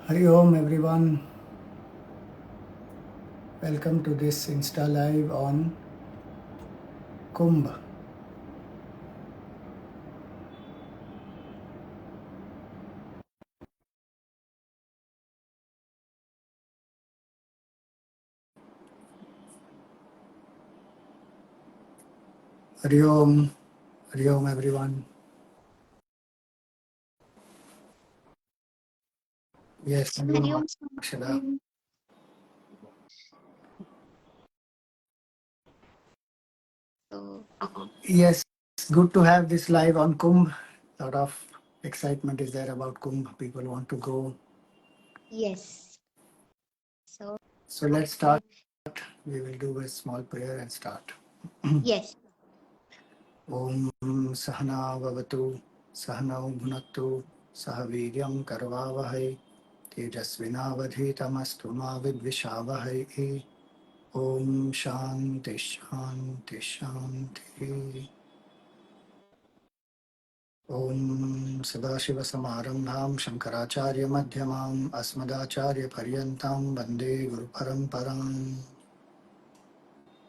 Hari Om everyone, welcome to this Insta Live on Kumbh. Hari Om everyone. Yes, Hari Om Akshada. Yes, good to have this live on Kumbh. Lot of excitement is there about Kumbh. People want to go. Yes. So let's start. We will do a small prayer and start. Yes. Om Sahana Vavatu Sahanau Bhunaktu Sahaviryam Karvavahai Tejasvinavadhitamastu ma vidvishavahai. Om Shanti Shanti Shanti. Om Sadashiva Samarambham Shankaracharya Madhyamam Asmadacharya Paryantam Vande Guru Paramparam.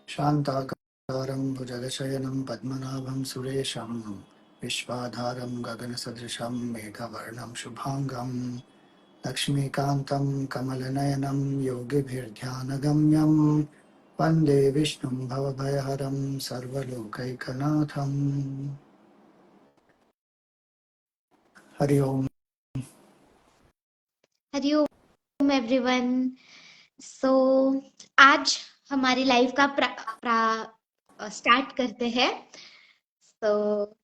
Shantakaram Bhujagachayanam Padmanabham Suresham Vishwadharam Gaganasadrisham Meghavarnam Shubhangam Lakshmikantam Kamalanayanam Yogibhirdhyanagamyam Vande Vishnum Bhavabhayaharam Sarvalokaikanaatham. Hari Om. Hari Om everyone. So आज हमारी life का start करते हैं. So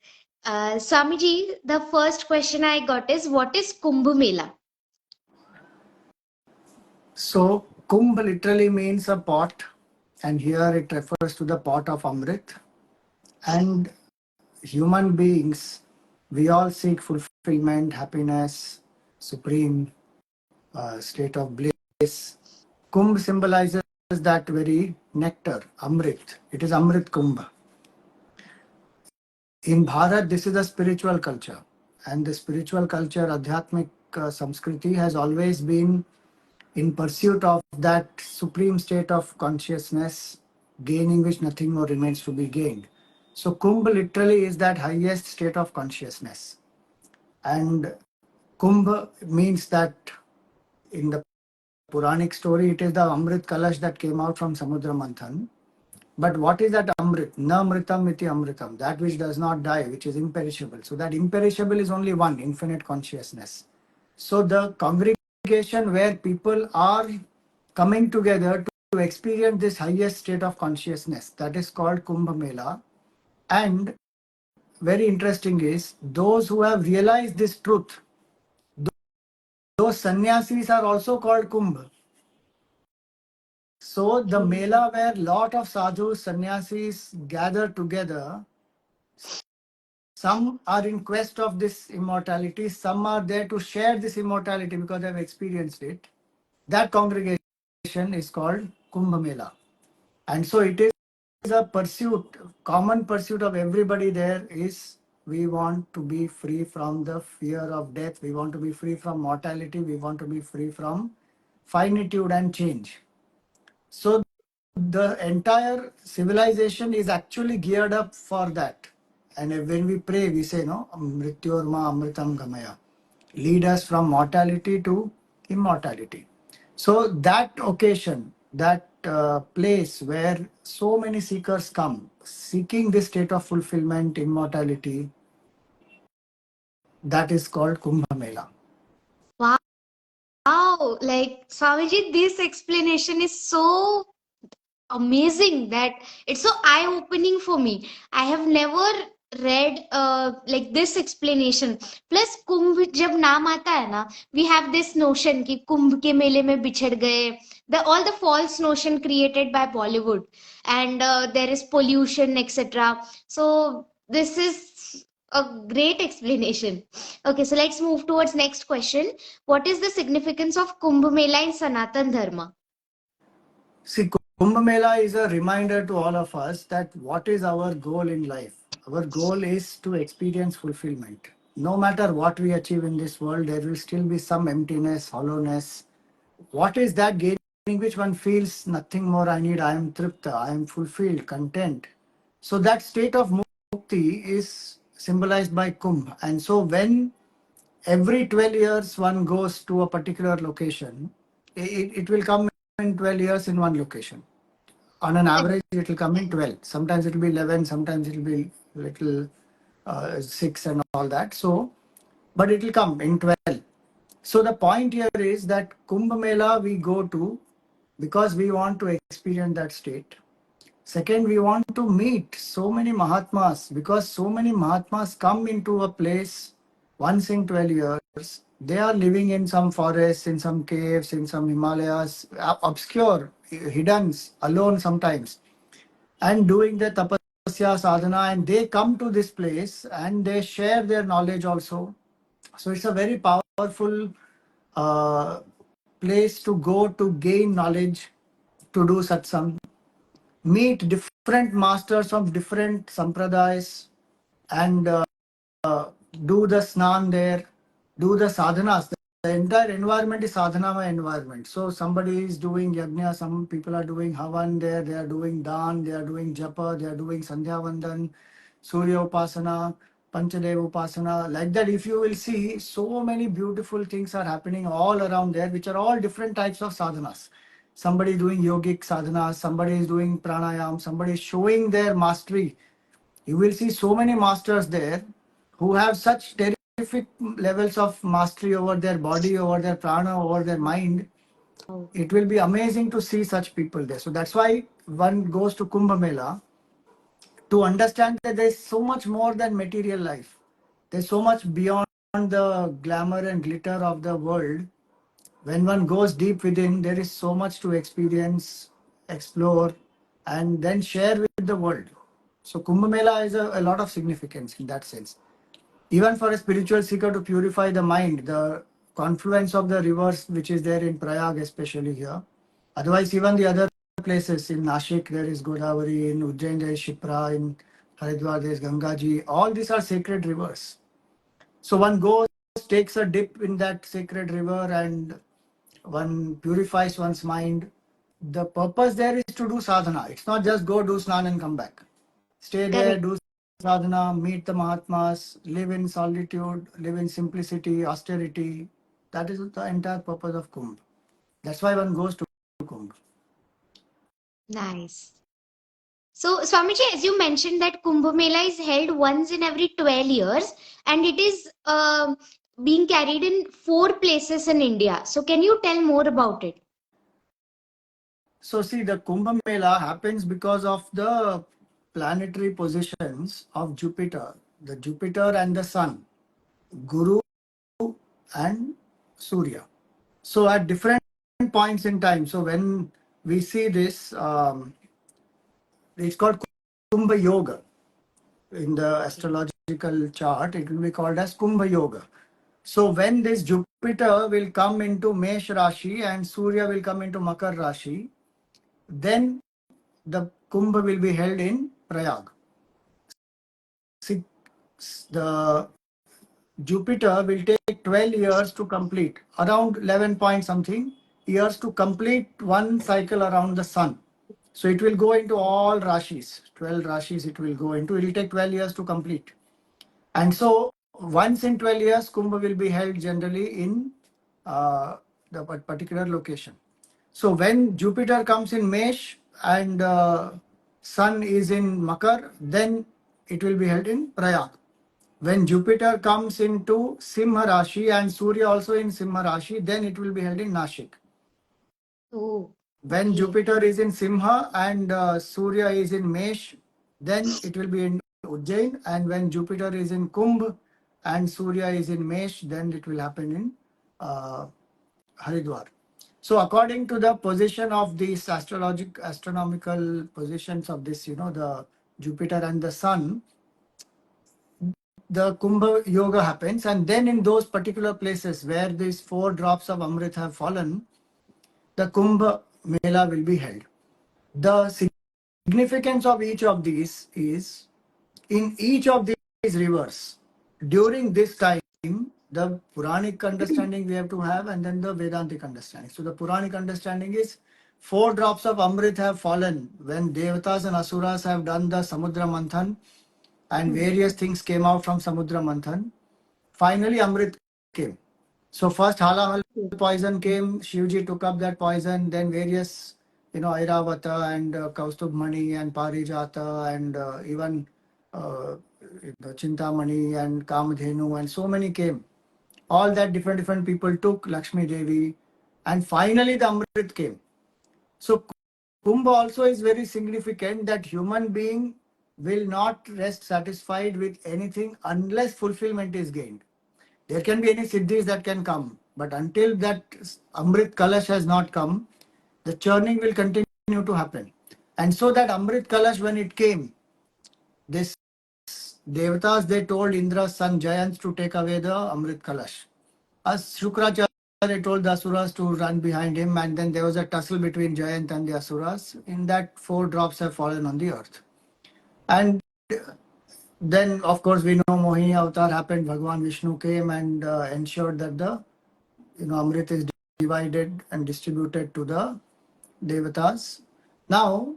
Swami ji, the first question I got is what is Kumbh Mela? So, Kumbh literally means a pot, and here it refers to the pot of Amrit. And human beings, we all seek fulfillment, happiness, supreme state of bliss. Kumbh symbolizes that very nectar, Amrit. It is Amrit Kumbh. In Bharat, this is a spiritual culture, and the spiritual culture, Adhyatmik Samskriti, has always been in pursuit of that supreme state of consciousness, gaining which nothing more remains to be gained. So, Kumbh literally is that highest state of consciousness. And Kumbh means that in the Puranic story, it is the Amrit Kalash that came out from Samudra Manthan. But what is that Amrit? Na Amritam iti Amritam, that which does not die, which is imperishable. So, that imperishable is only one, infinite consciousness. So, the congregation where people are coming together to experience this highest state of consciousness, that is called Kumbh Mela. And very interesting is, those who have realized this truth, those sannyasis are also called Kumbh. So the Mela where lot of sadhus, sannyasis gather together, some are in quest of this immortality, some are there to share this immortality because they have experienced it. That congregation is called Kumbh Mela. And so it is a pursuit, common pursuit of everybody there is, we want to be free from the fear of death, we want to be free from mortality, we want to be free from finitude and change. So the entire civilization is actually geared up for that. And when we pray, we say, no, Mrityorma Amritam Gamaya. Lead us from mortality to immortality. So that occasion, that place where so many seekers come, seeking this state of fulfillment, immortality, that is called Kumbh Mela. Wow, like Swamiji, this explanation is so amazing that it's so eye-opening for me. I have never read like this explanation. Plus कुंभ जब नाम आता है ना, we have this notion कि कुंभ के मेले में बिछड़ गए, the all the false notion created by Bollywood, and there is pollution, etc. So this is a great explanation. Okay, so let's move towards next question. What is the significance of Kumbh Mela in Sanatan Dharma? See, Kumbh Mela is a reminder to all of us that what is our goal in life. Our goal is to experience fulfillment. no matter what we achieve in this world, there will still be some emptiness, hollowness. What is that gaining which one feels nothing more I need? I am tripta, I am fulfilled, content. So that state of mukti is symbolized by Kumbh. And so when every 12 years one goes to a particular location, it will come in 12 years in one location. On an average, it will come in 12. Sometimes it will be 11, sometimes it will be little 6 and all that. So, but it will come in 12. So the point here is that Kumbh Mela we go to because we want to experience that state. Second, we want to meet so many Mahatmas because so many Mahatmas come into a place once in 12 years. They are living in some forests, in some caves, in some Himalayas, obscure, hidden, alone sometimes, and doing the tapasya sadhana, and they come to this place and they share their knowledge also. So it's a very powerful uh, place to go to gain knowledge, to do satsang, meet different masters of different sampradayas, and do the snan there, do the sadhanas. The entire environment is sadhanamaya environment. So somebody is doing yajna, some people are doing havan there, they are doing dan, they are doing japa, they are doing sandhya vandan, surya upasana, panchadev upasana. Like that, if you will see, so many beautiful things are happening all around there, which are all different types of sadhanas. Somebody is doing yogic sadhanas, somebody is doing pranayam, somebody is showing their mastery. You will see so many masters there who have such terrific levels of mastery over their body, over their prana, over their mind. It will be amazing to see such people there. So that's why one goes to Kumbh Mela to understand that there's so much more than material life. There's so much beyond the glamour and glitter of the world. When one goes deep within, there is so much to experience, explore, and then share with the world. So Kumbh Mela is a lot of significance in that sense. Even for a spiritual seeker to purify the mind, the confluence of the rivers which is there in Prayag, especially here. Otherwise, even the other places in Nashik, there is Godavari, in Ujjain there is Shipra, in Haridwar there is Gangaji. All these are sacred rivers. So one goes, takes a dip in that sacred river, and one purifies one's mind. The purpose there is to do sadhana. It's not just go do snan and come back. Stay there, Correct. do sadhana, meet the Mahatmas, live in solitude, live in simplicity, austerity. That is the entire purpose of Kumbh. That's why one goes to Kumbh. Nice. So, Swamiji, as you mentioned that Kumbh Mela is held once in every 12 years and it is being carried in 4 places in India. So, can you tell more about it? So see, the Kumbh Mela happens because of the planetary positions of Jupiter, the Jupiter and the Sun, Guru and Surya. So at different points in time, so when we see this, it's called Kumbh Yoga. In the astrological chart, it will be called as Kumbh Yoga. So when this Jupiter will come into Mesh Rashi and Surya will come into Makar Rashi, then the Kumbh will be held in Prayag. The Jupiter will take 12 years to complete, around 11 point something years to complete one cycle around the sun. So it will go into all Rashis, 12 Rashis it will go into. It will take 12 years to complete. And so once in 12 years, Kumbh will be held generally in the particular location. So when Jupiter comes in Mesh and Sun is in Makar, then it will be held in Prayag. When Jupiter comes into Simha Rashi and Surya also in Simha Rashi, then it will be held in Nashik. Oh, When okay. Jupiter is in Simha and Surya is in Mesh, then it will be in Ujjain. And when Jupiter is in Kumbh and Surya is in Mesh, then it will happen in uh, Haridwar. So according to the position of these astronomical positions of this, the Jupiter and the Sun, the Kumbh Yoga happens. And then in those particular places where these 4 drops of Amrit have fallen, the Kumbh Mela will be held. The significance of each of these is in each of these rivers, during this time, the Puranic understanding we have to have, and then the Vedantic understanding. So the Puranic understanding is 4 drops of Amrit have fallen when Devatas and Asuras have done the Samudra Manthan, and various things came out from Samudra Manthan. Finally, Amrit came. So first Halahal poison came, Shivji took up that poison, then various, Airavata and Kaustubh Mani and Parijata and even uh, the Chintamani and Kamadhenu and so many came. All that different people took, Lakshmi Devi, and finally the Amrit came. So Kumbh also is very significant that human being will not rest satisfied with anything unless fulfillment is gained. There can be any siddhis that can come, but until that Amrit Kalash has not come, the churning will continue to happen. And so that Amrit Kalash, when it came, this Devatas, they told Indra's son Jayant to take away the Amrit Kalash. As Shukracharya told the Asuras to run behind him, and then there was a tussle between Jayant and the Asuras. In that, 4 drops have fallen on the earth. And then, of course, we know Mohini Avatar happened. Bhagwan Vishnu came and ensured that the Amrit is divided and distributed to the Devatas. Now,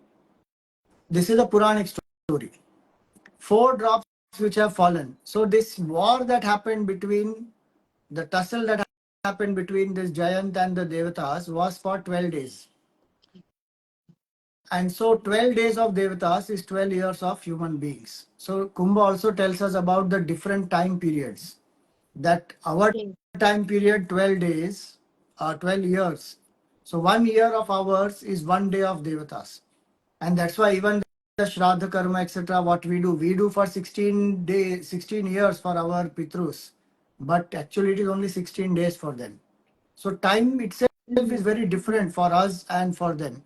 this is a Puranic story. 4 drops which have fallen. So this war that happened between, the tussle that happened between this Jayant and the Devatas was for 12 days. And so 12 days of Devatas is 12 years of human beings. So Kumbh also tells us about the different time periods. That our time period, 12 days, 12 years. So 1 year of ours is 1 day of Devatas. And that's why even the Shraddha Karma, etc., what we do for 16 days, 16 years for our Pitrus. But actually it is only 16 days for them. So time itself is very different for us and for them.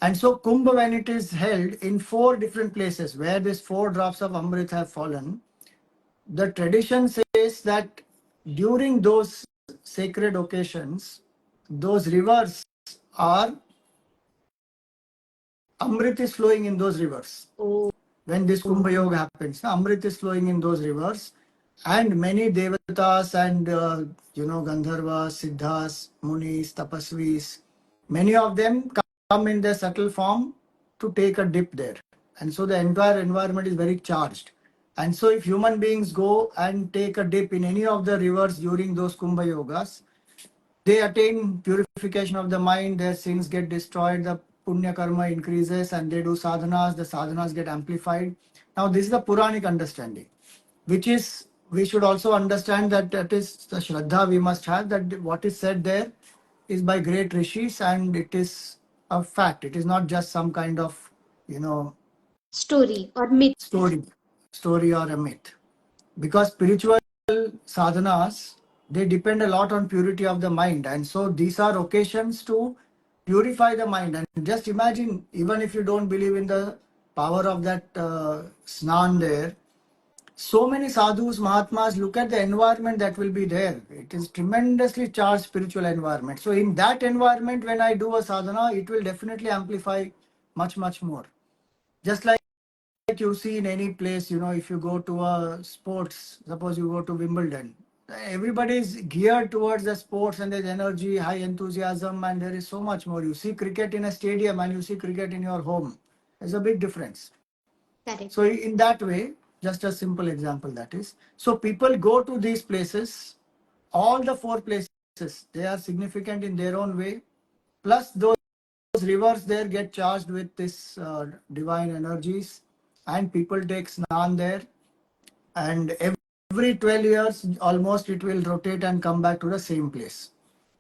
And so Kumbh, when it is held in 4 different places where these 4 drops of Amrit have fallen, the tradition says that during those sacred occasions, those rivers are, Amrit is flowing in those rivers. When this Kumbh Yoga happens, Amrit is flowing in those rivers, and many Devatas and Gandharvas, Siddhas, Munis, Tapasvis, many of them come in their subtle form to take a dip there. And so the entire environment is very charged. And so if human beings go and take a dip in any of the rivers during those Kumbh Yogas, they attain purification of the mind, their sins get destroyed, the punya karma increases, and they do sadhanas, the sadhanas get amplified. Now, this is the Puranic understanding, which is, we should also understand that that is the Shraddha we must have, that what is said there is by great rishis and it is a fact. It is not just some kind of, Story or myth. story or a myth. Because spiritual sadhanas, they depend a lot on purity of the mind, and so these are occasions to purify the mind. And just imagine, even if you don't believe in the power of that snan there, so many sadhus, mahatmas, look at the environment that will be there. It is tremendously charged spiritual environment. So in that environment, when I do a sadhana, it will definitely amplify much more. Just like you see in any place, if you go to a sports, suppose you go to Wimbledon, everybody is geared towards the sports and there's energy, high enthusiasm, and there is so much more. You see cricket in a stadium and you see cricket in your home. There's a big difference. Correct. So in that way, just a simple example that is. So people go to these places, all the 4 places, they are significant in their own way. Plus those rivers there get charged with this divine energies, and people take snan there, and every 12 years almost it will rotate and come back to the same place,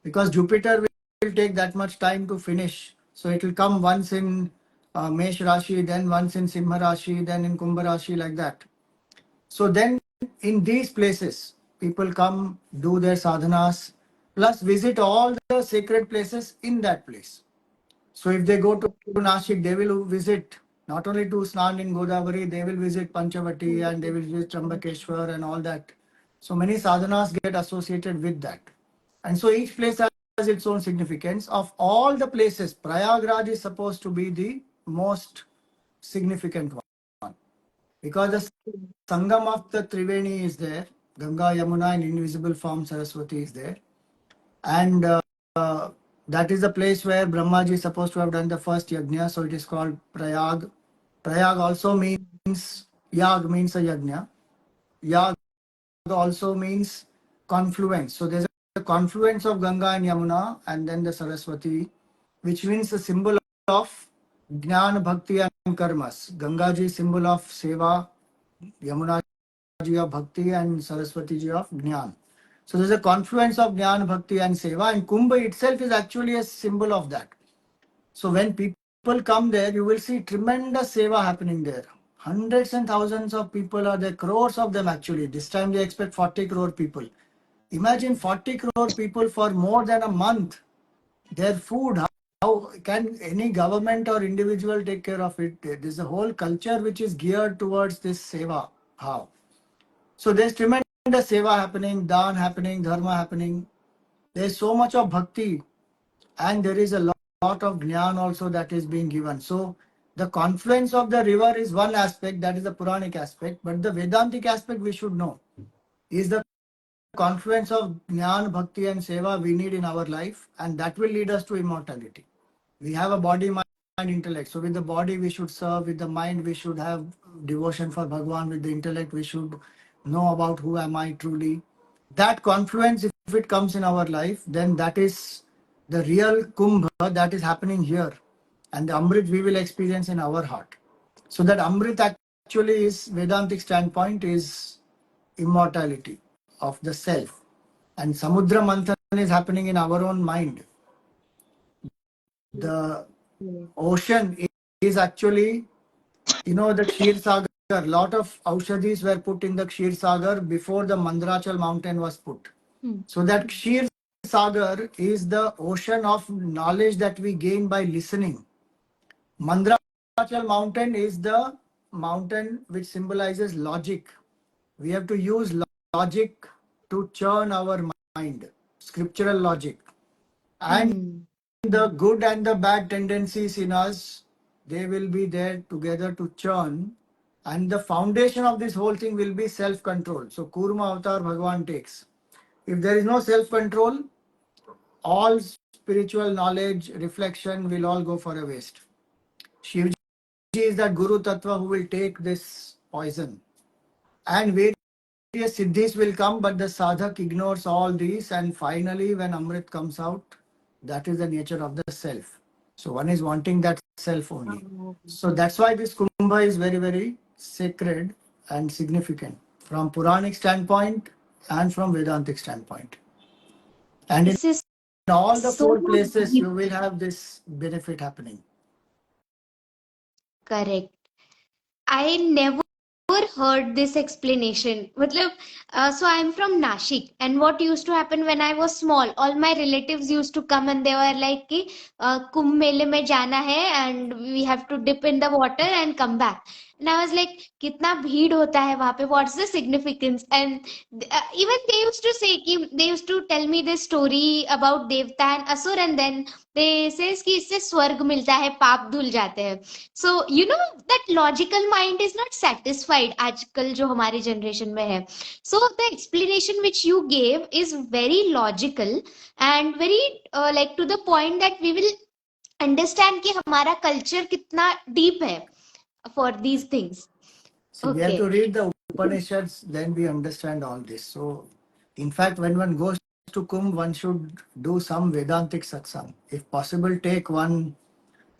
because Jupiter will take that much time to finish. So it will come once in Mesh Rashi, then once in Simha Rashi, then in Kumbh Rashi, like that. So then in these places, people come, do their sadhanas, plus visit all the sacred places in that place. So if they go to Nashik, they will visit not only to Snan in Godavari, they will visit Panchavati and they will visit Trambakeshwar and all that. So many sadhanas get associated with that. And so each place has its own significance. Of all the places, Prayagraj is supposed to be the most significant one, because the Sangam of the Triveni is there. Ganga, Yamuna, in invisible form, Saraswati is there. And that is the place where Brahmaji is supposed to have done the first yajna, so it is called Prayag. Prayag also means, Yag means a yajna. Yag also means confluence. So there's a confluence of Ganga and Yamuna and then the Saraswati, which means the symbol of Jnana, Bhakti and Karmas. Ganga ji symbol of Seva, Yamuna ji of Bhakti and Saraswati ji of Jnana. So there's a confluence of Jnana, Bhakti and Seva, and Kumbh itself is actually a symbol of that. So when people come there, you will see tremendous Seva happening there. Hundreds and thousands of people are there, crores of them actually. This time they expect 40 crore people. Imagine 40 crore people for more than a month. Their food, how can any government or individual take care of it? There's a whole culture which is geared towards this Seva. How? So there's tremendous Seva happening, Dan happening, Dharma happening. There's so much of Bhakti and there is a lot of Jnana also that is being given. So the confluence of the river is one aspect, that is the Puranic aspect, but the Vedantic aspect we should know is the confluence of Jnana, Bhakti and Seva we need in our life, and that will lead us to immortality. We have a body, mind, intellect. So with the body we should serve, with the mind we should have devotion for Bhagwan, with the intellect we should know about who am I truly. That confluence, if it comes in our life, then that is the real Kumbh that is happening here. And the Amrit we will experience in our heart. So that Amrit actually is, Vedantic standpoint, is immortality of the self. And Samudra Manthan is happening in our own mind. The ocean is actually, the Kshir Sagar. A lot of aushadhis were put in the Kshir Sagar before the Mandrachal mountain was put. So that Kshir Sagar is the ocean of knowledge that we gain by listening. Mandrachal mountain is the mountain which symbolizes logic. We have to use logic to churn our mind, scriptural logic. And the good and the bad tendencies in us, they will be there together to churn. And the foundation of this whole thing will be self-control. So Kurma Avatar Bhagavan takes. If there is no self-control, all spiritual knowledge, reflection will all go for a waste. Shivji is that Guru Tattva who will take this poison. And various siddhis will come, but the sadhak ignores all these. And finally, when Amrit comes out, that is the nature of the self. So one is wanting that self only. So that's why this Kumbh is very, very sacred and significant from Puranic standpoint and from Vedantic standpoint. And in This is all the so four places, deep. you will have this benefit happening. Correct. I never heard this explanation. Matlab, so I'm from Nashik, and what used to happen when I was small, all my relatives used to come and they were like, कि, Kumbh Mele mein jana hai and we have to dip in the water and come back. And I was like, कितना भीड़ होता है वहाँ पे? What's the significance? And even they used to say कि they used to tell me this story about Devta and Asur, and then they says कि इससे स्वर्ग मिलता है, पाप धुल जाते हैं. So that logical mind is not satisfied आजकल जो हमारे generation में है. So the explanation which you gave is very logical and very like to the point that we will understand कि हमारा culture कितना deep है for these things. See, we have to read the Upanishads, then we understand all this. So, in fact, when one goes to Kumbh, one should do some Vedantic satsang. If possible, take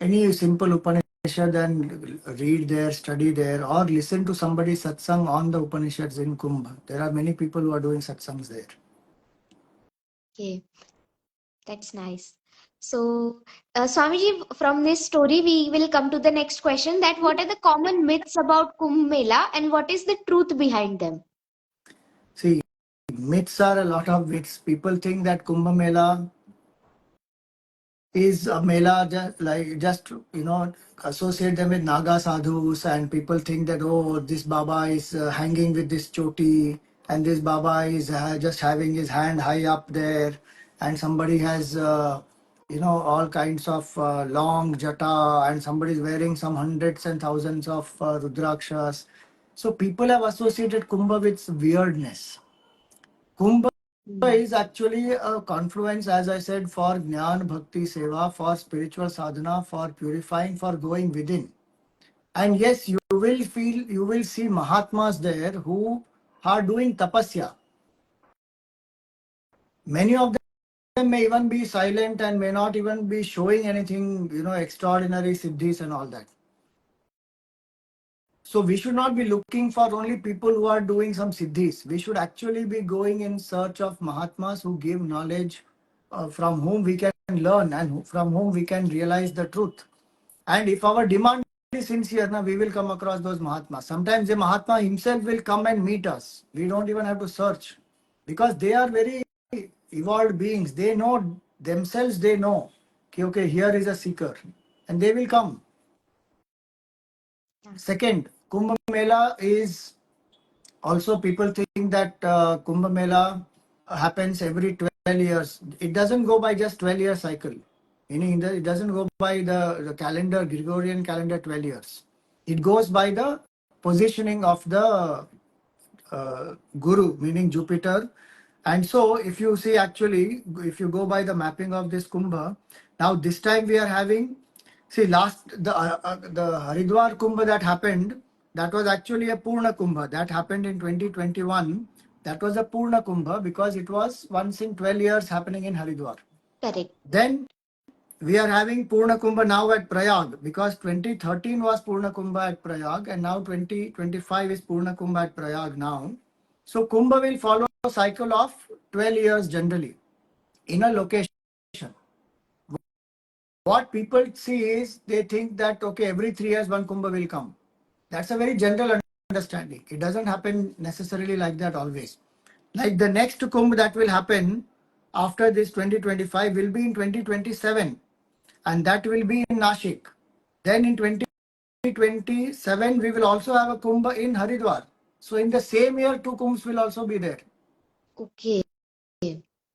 any simple Upanishad and read there, study there, or listen to somebody satsang on the Upanishads in Kumbh. There are many people who are doing satsangs there. Okay, that's nice. So, Swamiji, from this story, we will come to the next question, that what are the common myths about Kumbh Mela and what is the truth behind them? See, myths are a lot of myths. People think that Kumbh Mela is a Mela, just associate them with Naga sadhus, and people think that, oh, this Baba is hanging with this choti, and this Baba is just having his hand high up there, and somebody has all kinds of long jata, and somebody is wearing some hundreds and thousands of rudrakshas. So people have associated Kumbh with weirdness. Kumbh is actually a confluence, as I said, for Jnana, Bhakti, Seva, for spiritual sadhana, for purifying, for going within. And yes, you will see Mahatmas there who are doing tapasya. Many of them may even be silent and may not even be showing anything, extraordinary siddhis and all that. So we should not be looking for only people who are doing some siddhis. We should actually be going in search of Mahatmas who give knowledge, from whom we can learn and from whom we can realize the truth. And if our demand is sincere, now we will come across those Mahatmas. Sometimes the Mahatma himself will come and meet us. We don't even have to search because they are very evolved beings. They know themselves, they know, okay, here is a seeker, and they will come. Second, Kumbh Mela is also, people think that Kumbh Mela happens every 12 years. It doesn't go by just 12-year cycle. Meaning it doesn't go by the calendar, Gregorian calendar 12 years. It goes by the positioning of the Guru, meaning Jupiter. And so if you see actually, if you go by the mapping of this Kumbh, now this time we are having, see the Haridwar Kumbh that happened, that was actually a Purna Kumbh. That happened in 2021. That was a Purna Kumbh because it was once in 12 years happening in Haridwar. Correct. Then we are having Purna Kumbh now at Prayag because 2013 was Purna Kumbh at Prayag and now 2025 is Purna Kumbh at Prayag now. So Kumbh will follow a cycle of 12 years generally in a location. What people see is they think that, okay, every 3 years one Kumbh will come. That's a very general understanding. It doesn't happen necessarily like that always. Like the next Kumbh that will happen after this 2025 will be in 2027 and that will be in Nashik. Then in 2027 we will also have a Kumbh in Haridwar. So in the same year 2 Kumbhs will also be there. Okay.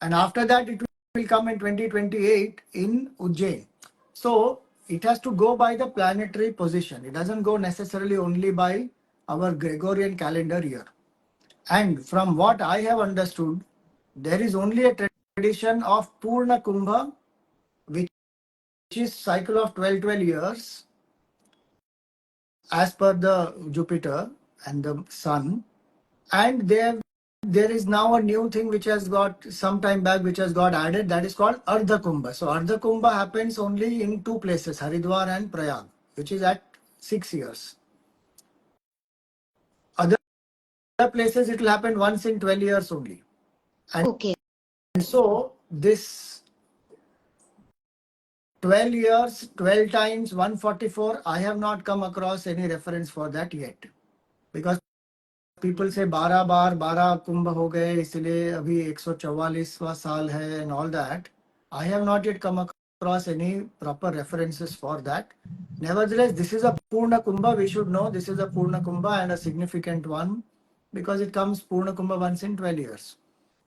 And after that it will come in 2028 in Ujjain. So it has to go by the planetary position. It doesn't go necessarily only by our Gregorian calendar year. And from what I have understood, there is only a tradition of Purna Kumbha, which is cycle of 12 years as per the Jupiter and the Sun. And there is now a new thing which has got some time back, which has got added, that is called Ardha Kumbha. So Ardha Kumbha happens only in 2 places, Haridwar and Prayag, which is at 6 years. Other places it will happen once in 12 years only. And Okay. so this 12 years, 12 times 144, I have not come across any reference for that yet. Because people say 12 बार 12 कुंभ हो गए इसलिए अभी 144वां साल है and all that. I have not yet come across any proper references for that. Nevertheless, this is a Purna Kumbha. We should know this is a Purna Kumbha and a significant one because it comes Purna Kumbha once in 12 years.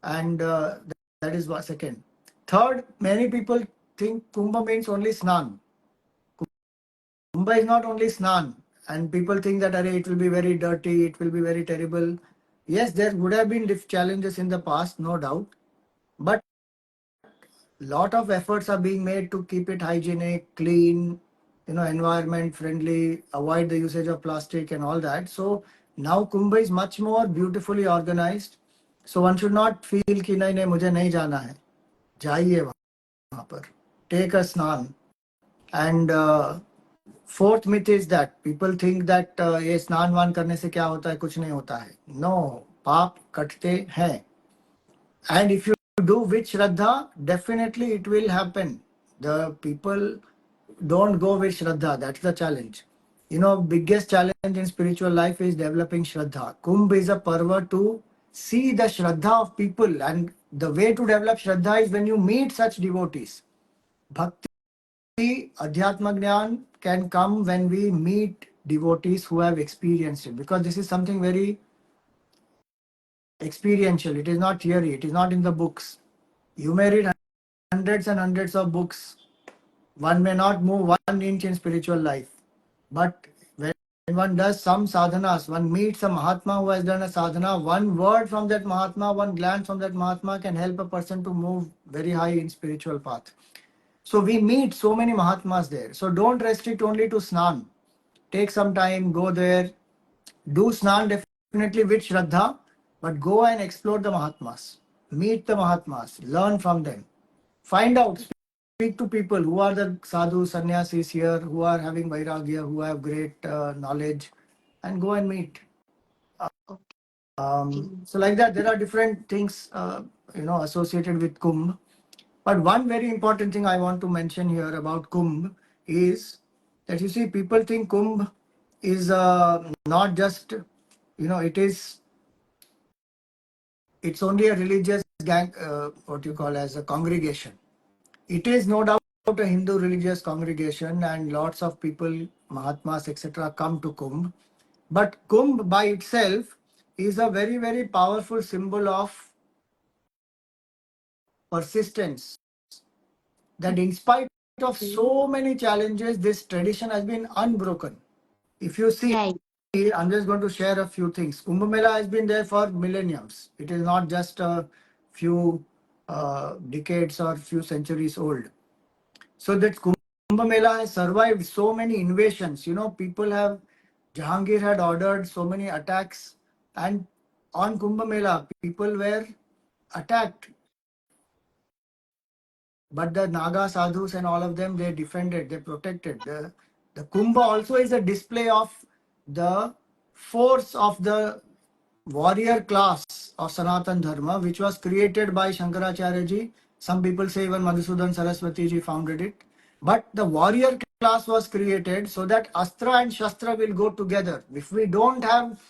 And that is what second. Third, many people think Kumbha means only Snan. Kumbha is not only Snan. And people think that it will be very dirty, it will be very terrible. Yes, there would have been challenges in the past, no doubt. But lot of efforts are being made to keep it hygienic, clean, environment friendly, avoid the usage of plastic and all that. So now Kumbh is much more beautifully organized. So one should not feel कि नहीं नहीं मुझे नहीं जाना है, जाइए वहाँ पर, take a snan. And fourth myth is that people think that ये स्नान वान करने से क्या होता है, कुछ नहीं होता है. No, पाप कटते हैं. And if you do with Shraddha, definitely it will happen. The people don't go with Shraddha. That's the challenge. Biggest challenge in spiritual life is developing Shraddha. Kumbh is a parva to see the Shraddha of people. And the way to develop Shraddha is when you meet such devotees. Bhakti, Adhyatma Gyan can come when we meet devotees who have experienced it. Because this is something very experiential. It is not theory. It is not in the books. You may read hundreds and hundreds of books. One may not move 1 inch in spiritual life. But when one does some sadhanas, one meets a Mahatma who has done a sadhana, one word from that Mahatma, one glance from that Mahatma can help a person to move very high in spiritual path. So we meet so many Mahatmas there. So don't restrict only to Snan. Take some time, go there, do Snan definitely with Shraddha, but go and explore the Mahatmas. Meet the Mahatmas, learn from them. Find out, speak to people who are the sadhu, sannyasis here, who are having vairagya, who have great knowledge, and go and meet. Okay. So like that, there are different things, associated with Kumbh. But one very important thing I want to mention here about Kumbh is that you see, people think Kumbh is not just, it's only a religious gang, what you call as a congregation. It is no doubt a Hindu religious congregation, and lots of people, Mahatmas, etc., come to Kumbh. But Kumbh by itself is a very, very powerful symbol of persistence. That in spite of so many challenges, this tradition has been unbroken. If you see, Right. I'm just going to share a few things. Kumbh Mela has been there for millenniums. It is not just a few decades or few centuries old. So that Kumbh Mela has survived so many invasions. People have, Jahangir had ordered so many attacks, and on Kumbh Mela, people were attacked. But the Naga sadhus and all of them, they defended, they protected. The Kumbh also is a display of the force of the warrior class of Sanatan Dharma, which was created by Shankaracharya ji. Some people say even Madhusudan Saraswati ji founded it. But the warrior class was created so that Astra and Shastra will go together. If we don't have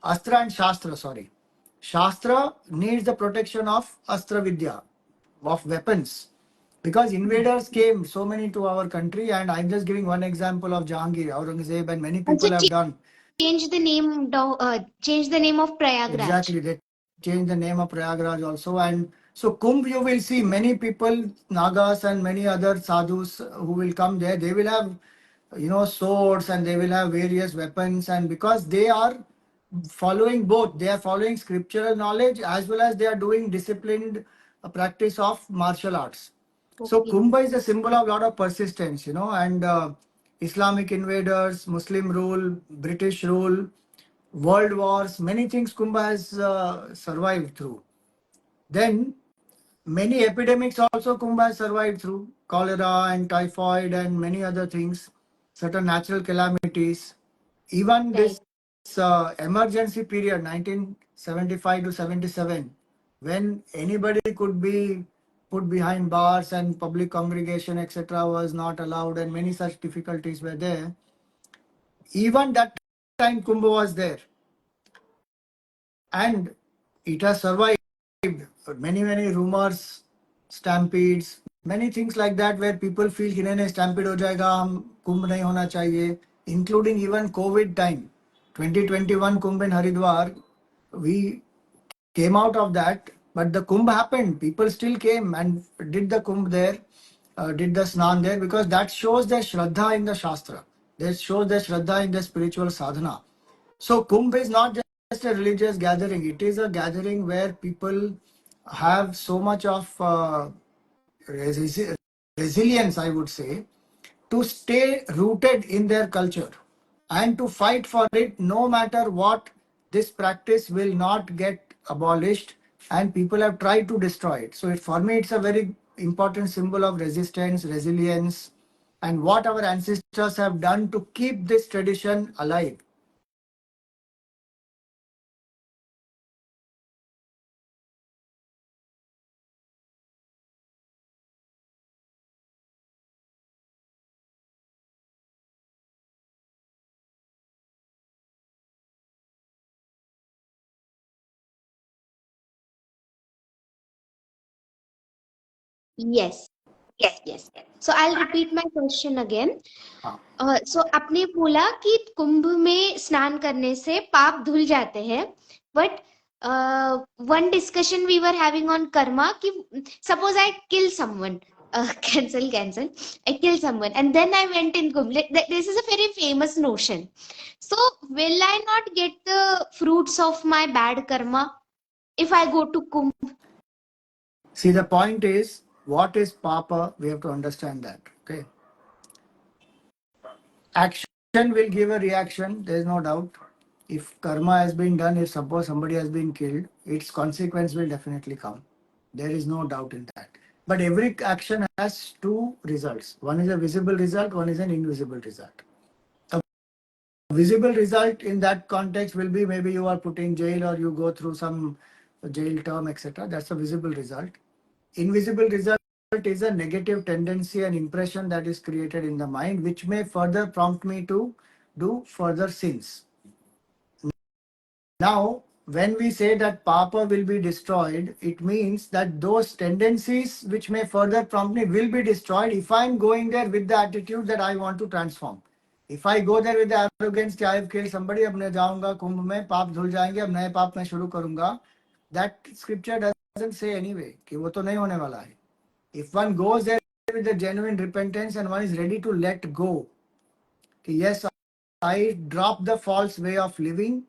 Astra and Shastra, sorry, Shastra needs the protection of Astra Vidya, of weapons. Because invaders came so many to our country, and I'm just giving one example of Jahangir, Aurangzeb, and many Also people have done. change the name of Prayagraj. Exactly, they changed the name of Prayagraj also. And so Kumbh, you will see many people, Nagas and many other sadhus who will come there. They will have, swords, and they will have various weapons. And because they are following both, they are following scriptural knowledge as well as they are doing disciplined practice of martial arts. So Okay. Kumbh is a symbol of a lot of persistence, and Islamic invaders, Muslim rule, British rule, world wars, many things Kumbh has survived through. Then many epidemics also Kumbh has survived through, cholera and typhoid and many other things, certain natural calamities. Even Right. this emergency period, 1975 to 77, when anybody could be put behind bars and public congregation, etc., was not allowed, and many such difficulties were there. Even that time, Kumbh was there, and it has survived many, many rumors, stampedes, many things like that, where people feel कि नहीं नहीं stampede हो जाएगा, हम कुंभ नहीं होना चाहिए, including even COVID time, 2021 Kumbh in Haridwar, we came out of that, but the Kumbh happened. People still came and did the Kumbh there, did the Snan there, because that shows their Shraddha in the Shastra. That shows their Shraddha in the spiritual sadhana. So Kumbh is not just a religious gathering. It is a gathering where people have so much of resilience, I would say, to stay rooted in their culture and to fight for it no matter what. This practice will not get abolished, and people have tried to destroy it. So for me, it's a very important symbol of resistance, resilience, and what our ancestors have done to keep this tradition alive. Yes. Yes. So I'll repeat my question again. So आपने बोला कि कुंभ में स्नान करने से पाप धुल जाते हैं, but one discussion we were having on karma कि suppose I kill someone, cancel. I killed someone, and then I went in Kumbh. This is a very famous notion. So, will I not get the fruits of my bad karma if I go to Kumbh? See, the point is, what is papa? We have to understand that. Okay. Action will give a reaction, there is no doubt. If karma has been done, if suppose somebody has been killed, its consequence will definitely come. There is no doubt in that. But every action has two results. One is a visible result, one is an invisible result. A visible result in that context will be maybe you are put in jail or you go through some jail term, etc. That's a visible result. Invisible result is a negative tendency and impression that is created in the mind, which may further prompt me to do further sins. Now, when we say that papa will be destroyed, it means that those tendencies which may further prompt me will be destroyed if I'm going there with the attitude that I want to transform. If I go there with the arrogance कि I have killed somebody, अब मैं जाऊंगा कुंभ में पाप धुल जाएंगे, अब नए पाप मैं शुरू करूंगा, that scripture doesn't say anyway कि वो तो नहीं होने वाला है. If one goes there with a genuine repentance and one is ready to let go, yes, I drop the false way of living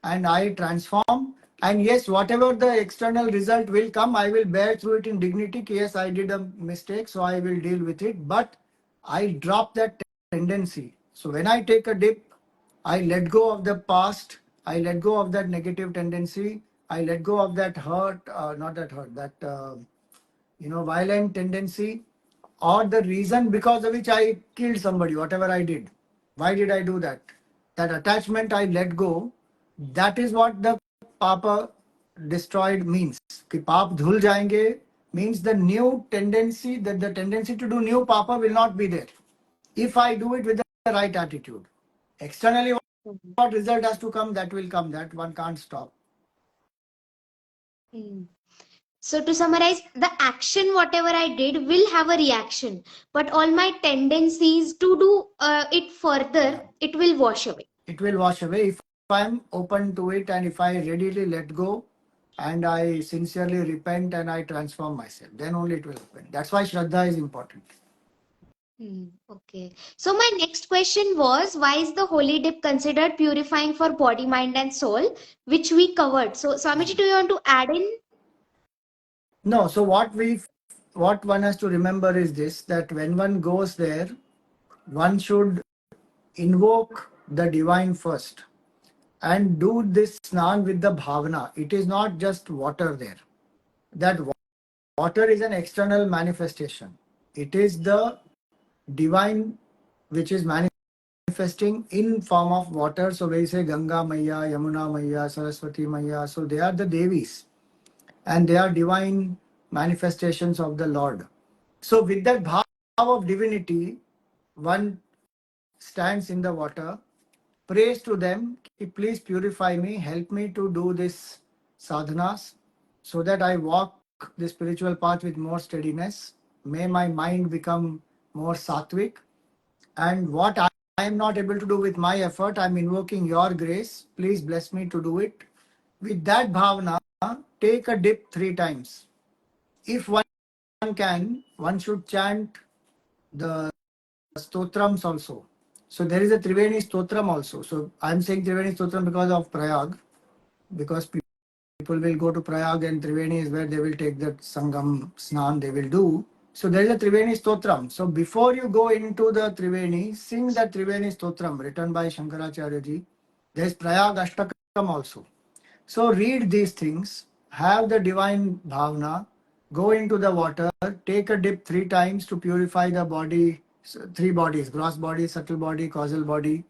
and I transform. And yes, whatever the external result will come, I will bear through it in dignity. Yes, I did a mistake, so I will deal with it. But I drop that tendency. So when I take a dip, I let go of the past. I let go of that negative tendency. I let go of that hurt, not that hurt, that violent tendency, or the reason because of which I killed somebody, whatever I did. Why did I do that? That attachment I let go. That is what the papa destroyed means. कि पाप धुल जाएंगे means the new tendency, that the tendency to do new papa will not be there. If I do it with the right attitude. Externally, what result has to come, that will come. That one can't stop. So to summarize, the action, whatever I did, will have a reaction, but all my tendencies to do it further, it will wash away. It will wash away if I'm open to it and if I readily let go and I sincerely repent and I transform myself. Then only it will happen. That's why Shraddha is important. Okay. So my next question was, why is the holy dip considered purifying for body, mind, and soul, which we covered? So Swamiji, do you want to add in? No. So what one has to remember is this: that when one goes there, one should invoke the divine first and do this snan with the bhavana. It is not just water there. That water is an external manifestation. It is the divine which is manifesting in form of water. So we say Ganga Maya, Yamuna Maya, Saraswati Maya. So they are the Devis and they are divine manifestations of the Lord. So with that bhav of divinity, one stands in the water, prays to them, please purify me, help me to do this sadhanas so that I walk the spiritual path with more steadiness. May my mind become more sattvic. And what I am not able to do with my effort, I am invoking your grace. Please bless me to do it. With that bhavana, take a dip 3 times. If one can, one should chant the stotrams also. So there is a Triveni Stotram also. So I am saying Triveni Stotram because of Prayag, because people will go to Prayag and Triveni is where they will take that Sangam Snan they will do. So there is a Triveni Stotram. So before you go into the Triveni, sing the Triveni Stotram written by Shankaracharya ji. There is Prayag Ashtakam also. So read these things, have the divine bhavana, go into the water, take a dip 3 times to purify the body, 3 bodies, gross body, subtle body, causal body,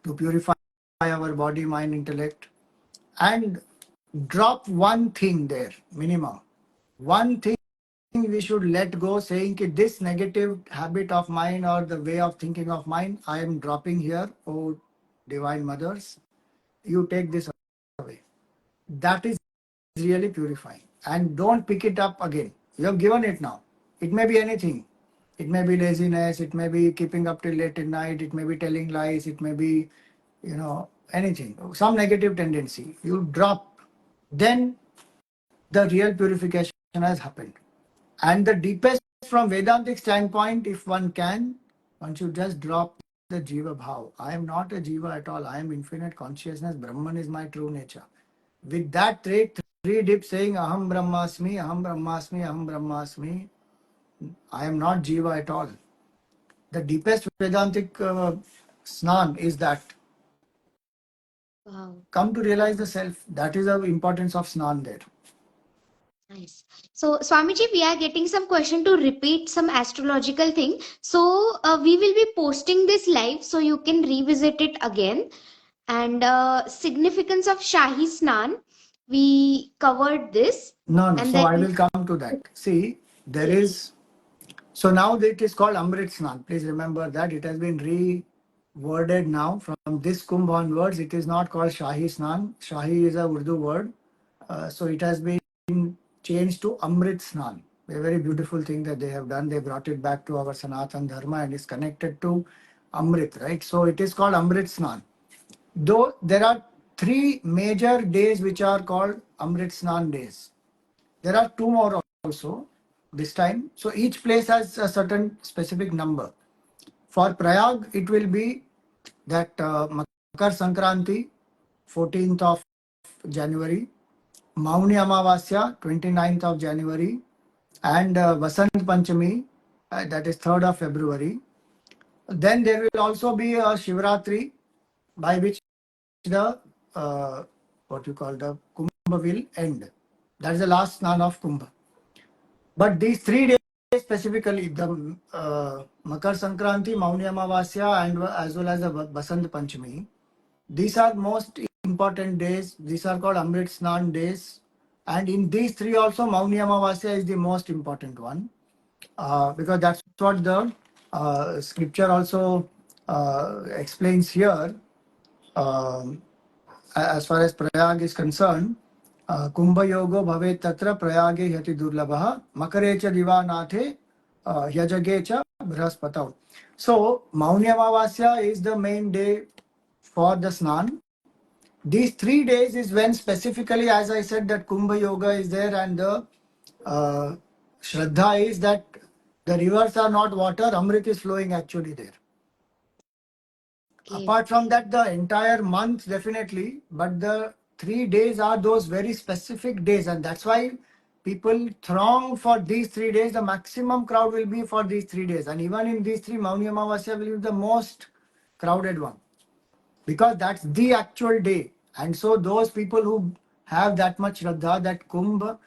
to purify our body, mind, intellect, and drop one thing there, minimum. One thing we should let go, saying that this negative habit of mine or the way of thinking of mine, I am dropping here, oh divine mothers, you take this away. That is really purifying. And don't pick it up again. You have given it now. It may be anything. It may be laziness, it may be keeping up till late at night, it may be telling lies, it may be, anything. Some negative tendency. You drop. Then the real purification has happened. And the deepest from Vedantic standpoint, if one can, one should just drop the Jiva Bhav. I am not a Jiva at all. I am infinite consciousness. Brahman is my true nature. With that three dips saying Aham Brahmasmi, Aham Brahmasmi, Aham Brahmasmi, I am not Jiva at all. The deepest Vedantic snan is that. Wow. Come to realize the self. That is the importance of snan there. Nice. So, Swamiji, we are getting some question to repeat some astrological thing. So, we will be posting this live so you can revisit it again. And significance of Shahi Snan, we covered this. No, no. And So then, I will come to that. See, there yes. is. So now it is called Amrit Snan. Please remember that it has been reworded now. From this Kumbh onwards, it is not called Shahi Snan. Shahi is a Urdu word. So it has been changed to Amrit Snan. A very beautiful thing that they have done. They brought it back to our Sanatan Dharma and is connected to Amrit, right? So it is called Amrit Snan. Though there are three major days which are called Amrit Snan days. There are two more also this time. So each place has a certain specific number. For Prayag, it will be that Makar Sankranti, 14th of January, Mauni Amavasya, 29th of January, and Vasant Panchami, that is 3rd of February. Then there will also be a Shivratri by which the what you call the Kumbh will end. That is the last snan of Kumbh. But these 3 days specifically, the Makar Sankranti, Mauni Amavasya, and as well as the Basant Panchami, these are most important days. These are called Amrit Snan days. And in these three also, Mauni Amavasya is the most important one. Because that's what the scripture also explains here. As far as Prayag is concerned, Kumbha Yogo Bhave Tatra Prayage Yati Durlabha Makarecha Divanathe Yajagecha Brahaspatau. So, Mauni Amavasya is the main day for the Snan. These 3 days is when specifically, as I said, that Kumbha Yoga is there and the Shraddha is that the rivers are not water, Amrit is flowing actually there. Okay. Apart from that, the entire month definitely, but the 3 days are those very specific days, and that's why people throng for these 3 days. The maximum crowd will be for these 3 days, and even in these three, Mauni Amavasya will be the most crowded one because that's the actual day. And so those people who have that much Shraddha, that Kumbh,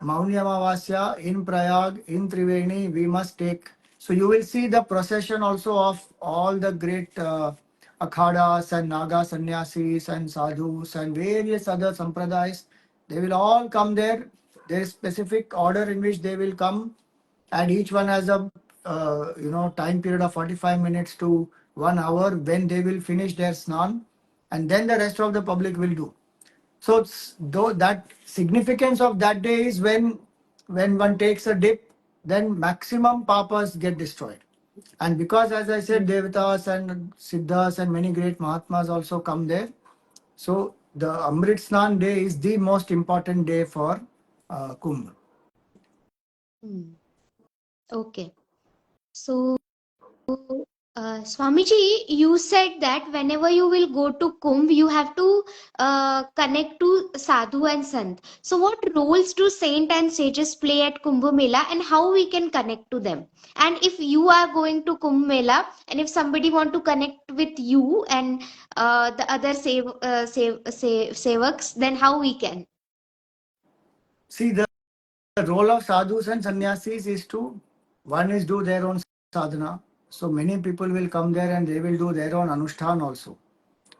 Mauni Amavasya in Prayag, in Triveni, we must take. So you will see the procession also of all the great akhadas and Naga sannyasis and sadhus and various other sampradayas. They will all come there. There is specific order in which they will come, and each one has a time period of 45 minutes to 1 hour when they will finish their snan, and then the rest of the public will do. So though that significance of that day is when one takes a dip, then maximum papas get destroyed. And because, as I said, Devatas and Siddhas and many great Mahatmas also come there. So the Amrit Snan day is the most important day for Kumbh. Okay. So, Swamiji, you said that whenever you will go to Kumbh, you have to connect to Sadhu and Sant. So, what roles do saint and sages play at Kumbh Mela, and how we can connect to them? And if you are going to Kumbh Mela, and if somebody want to connect with you and the other sevaks, then how we can? See, the role of sadhus and sannyasis is to, one is do their own sadhana. So many people will come there and they will do their own anushthan also.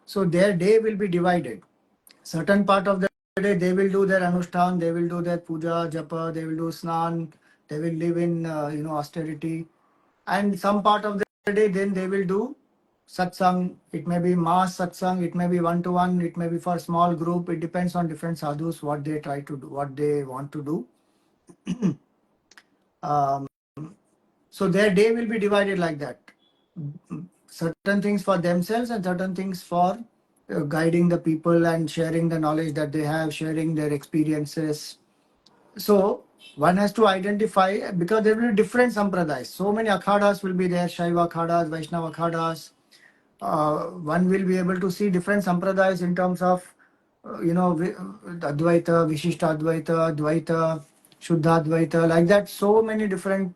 So their day will be divided. Certain part of the day they will do their anushthan, they will do their puja, japa, they will do snan, they will live in austerity. And some part of the day then they will do satsang. It may be mass satsang, it may be one-to-one, it may be for small group. It depends on different sadhus what they try to do, what they want to do. So their day will be divided like that. Certain things for themselves and certain things for guiding the people and sharing the knowledge that they have, sharing their experiences. So one has to identify, because there will be different sampradayas. So many akhadas will be there, Shaiva akhadas, Vaishnava akhadas. One will be able to see different sampradayas in terms of, Advaita, Vishishta Advaita, Advaita, Shuddha Advaita, like that. So many different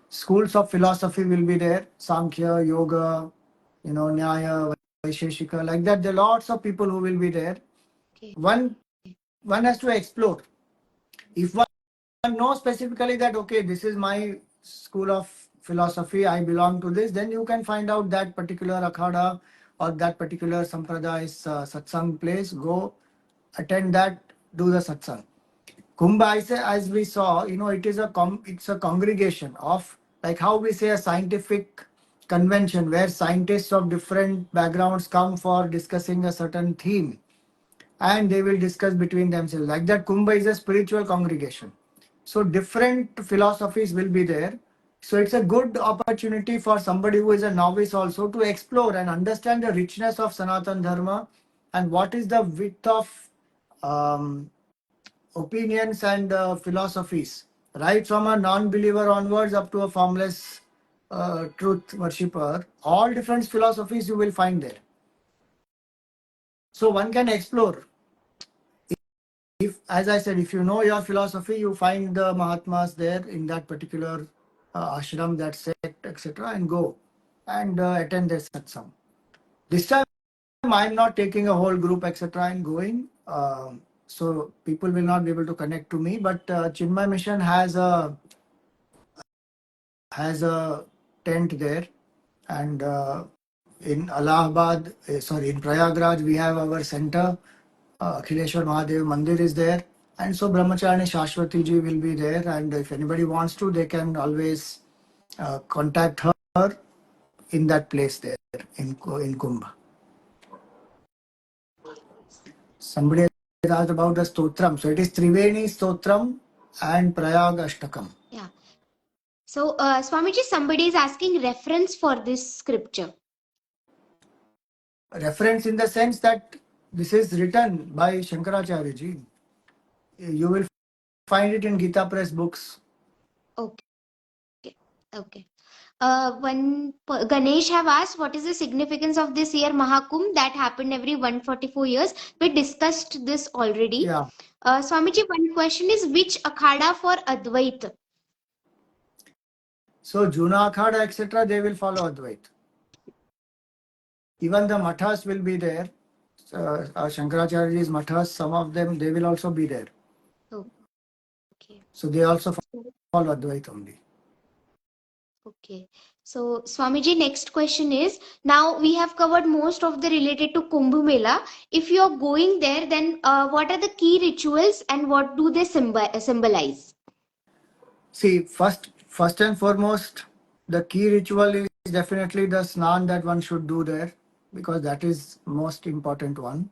schools of philosophy will be there. Sankhya, Yoga, Nyaya, Vaisheshika, like that. There are lots of people who will be there. Okay. One has to explore. If one knows specifically that, okay, this is my school of philosophy, I belong to this, then you can find out that particular akhada or that particular sampraday's satsang place, go attend that, do the satsang. Kumbh, as we saw, it's a congregation of, like how we say a scientific convention where scientists of different backgrounds come for discussing a certain theme, and they will discuss between themselves. Like that, Kumbh is a spiritual congregation. So different philosophies will be there. So it's a good opportunity for somebody who is a novice also to explore and understand the richness of Sanatan Dharma and what is the width of um, opinions and philosophies, right from a non-believer onwards up to a formless truth worshipper. All different philosophies you will find there. So one can explore. If, as I said, if you know your philosophy, you find the Mahatmas there in that particular ashram, that sect, etc., and go and attend their satsang. This time, I'm not taking a whole group, etc., and going. So people will not be able to connect to me. But Chinmaya Mission has a tent there, and in Allahabad, in Prayagraj, we have our center. Akhileshwar Mahadev Mandir is there, and so Brahmacharya Shashwati ji will be there, and if anybody wants to, they can always contact her in that place there in Kumbh. Somebody has asked about the Stotram. So it is Triveni Stotram and Prayag Ashtakam. Yeah. So, Swamiji, somebody is asking reference for this scripture. Reference in the sense that this is written by Shankaracharya ji. You will find it in Gita Press books. Okay. Okay. Ganesh have asked, what is the significance of this year Mahakumbh that happened every 144 years? We discussed this already. Yeah. Swamiji, one question is, which akhada for Advaita? So Juna Akhada, etc., they will follow Advait. Even the mathas will be there. Shankaracharya's mathas, some of them, they will also be there. Okay. So they also follow Advait only. Okay. So Swamiji, next question is, now we have covered most of the related to Kumbh Mela. If you are going there, then what are the key rituals and what do they symbolize? See, first and foremost, the key ritual is definitely the snan that one should do there, because that is most important one.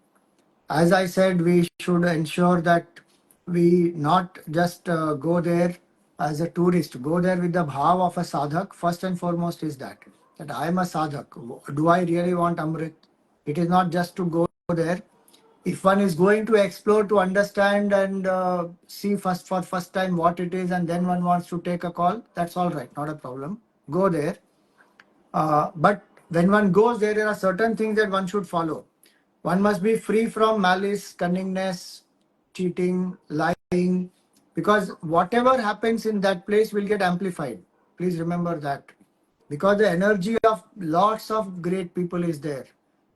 As I said, we should ensure that we not just go there as a tourist, go there with the bhav of a sadhak. First and foremost is that I am a sadhak. Do I really want Amrit? It is not just to go there. If one is going to explore, to understand and see first time what it is, and then one wants to take a call, that's all right, not a problem. Go there. But when one goes there, there are certain things that one should follow. One must be free from malice, cunningness, cheating, lying, because whatever happens in that place will get amplified. Please remember that. Because the energy of lots of great people is there.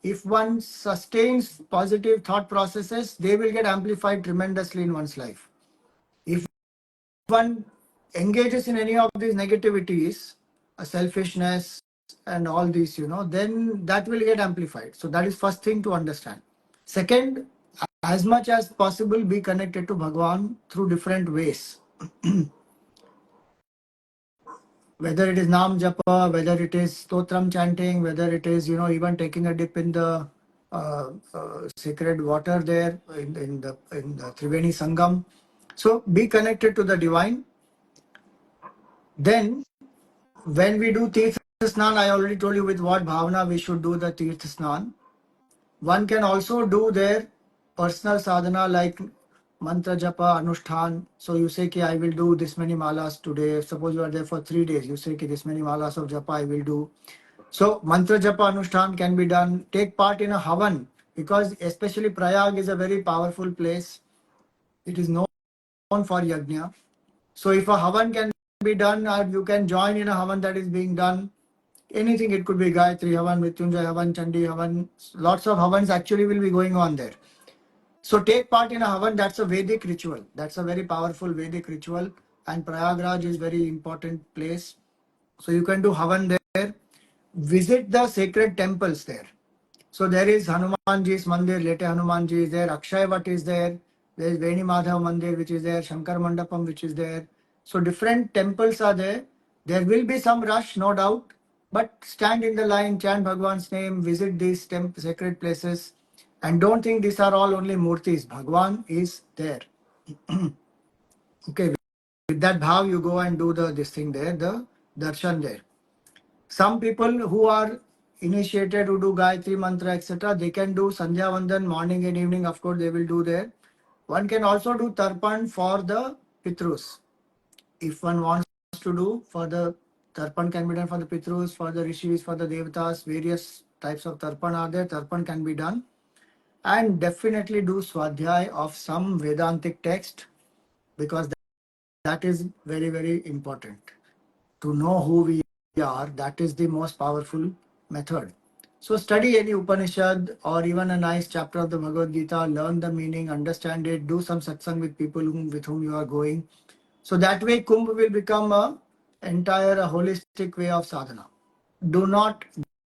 If one sustains positive thought processes, they will get amplified tremendously in one's life. If one engages in any of these negativities, selfishness and all these, then that will get amplified. So that is first thing to understand. Second, as much as possible, be connected to Bhagwan through different ways. Whether it is Nam Japa, whether it is Stotram chanting, whether it is, even taking a dip in the sacred water there in the Triveni Sangam. So be connected to the divine. Then when we do Tirth Snan, I already told you with what bhavana we should do the Tirth Snan. One can also do their personal sadhana like mantra japa, anushtan. So you say, I will do this many malas today. Suppose you are there for 3 days. You say, this many malas of japa I will do. So mantra japa anushtan can be done. Take part in a havan, because especially Prayag is a very powerful place. It is known for yajna. So if a havan can be done, or you can join in a havan that is being done, anything, it could be Gayatri Havan, Mrityunjay Havan, Chandi Havan, lots of havans actually will be going on there. So take part in a havan, that's a Vedic ritual. That's a very powerful Vedic ritual, and Prayagraj is very important place. So you can do havan there. Visit the sacred temples there. So there is Hanumanji's Mandir, Lete Hanumanji is there, Akshay Vat is there, there is Veni Madhav Mandir which is there, Shankar Mandapam which is there. So different temples are there. There will be some rush, no doubt, but stand in the line, chant Bhagwan's name, visit these sacred places, and don't think these are all only murtis. Bhagwan is there. Okay, with that bhav you go and do this thing there, the darshan there. Some people who are initiated to do Gayatri Mantra, etc., they can do Sandhya Vandan morning and evening, of course, they will do there. One can also do Tarpan for the Pitrus. If one wants to do for the Tarpan can be done for the Pitrus, for the Rishis, for the Devatas, various types of Tarpan are there. Tarpan can be done. And definitely do Swadhyay of some Vedantic text, because that is very, very important. To know who we are, that is the most powerful method. So study any Upanishad or even a nice chapter of the Bhagavad Gita, learn the meaning, understand it, do some satsang with people with whom you are going. So that way Kumbh will become a holistic way of sadhana. Do not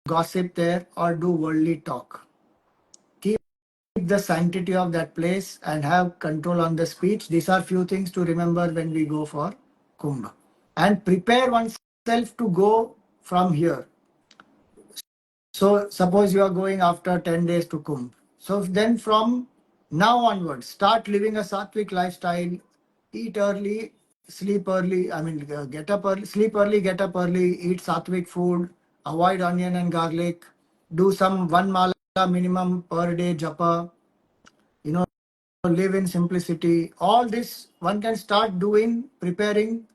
gossip there or do worldly talk. Keep the sanctity of that place and have control on the speech. These are few things to remember when we go for Kumbh. And prepare oneself to go from here. So suppose you are going after 10 days to Kumbh. So then from now onwards, start living a sattvic lifestyle, eat early, sleep early, get up early, sleep early, get up early, eat sattvic food, avoid onion and garlic, do some 1 mala minimum per day japa, live in simplicity. All this one can start doing, preparing,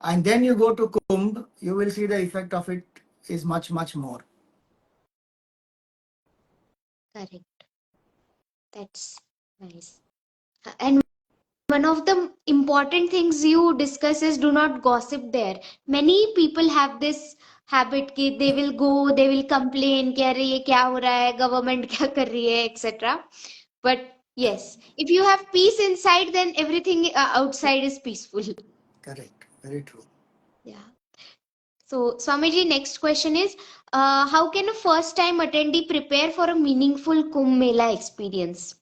and then you go to Kumbh, you will see the effect of it is much, much more. Correct. That's nice. And one of the important things you discuss is do not gossip there. Many people have this habit कि they will go, they will complain कि अरे ये क्या हो रहा है, government क्या कर रही है, etc. But yes, if you have peace inside, then everything outside is peaceful. Correct. Very true. Yeah. So, Swamiji, next question is, how can a first-time attendee prepare for a meaningful Kumbh Mela experience?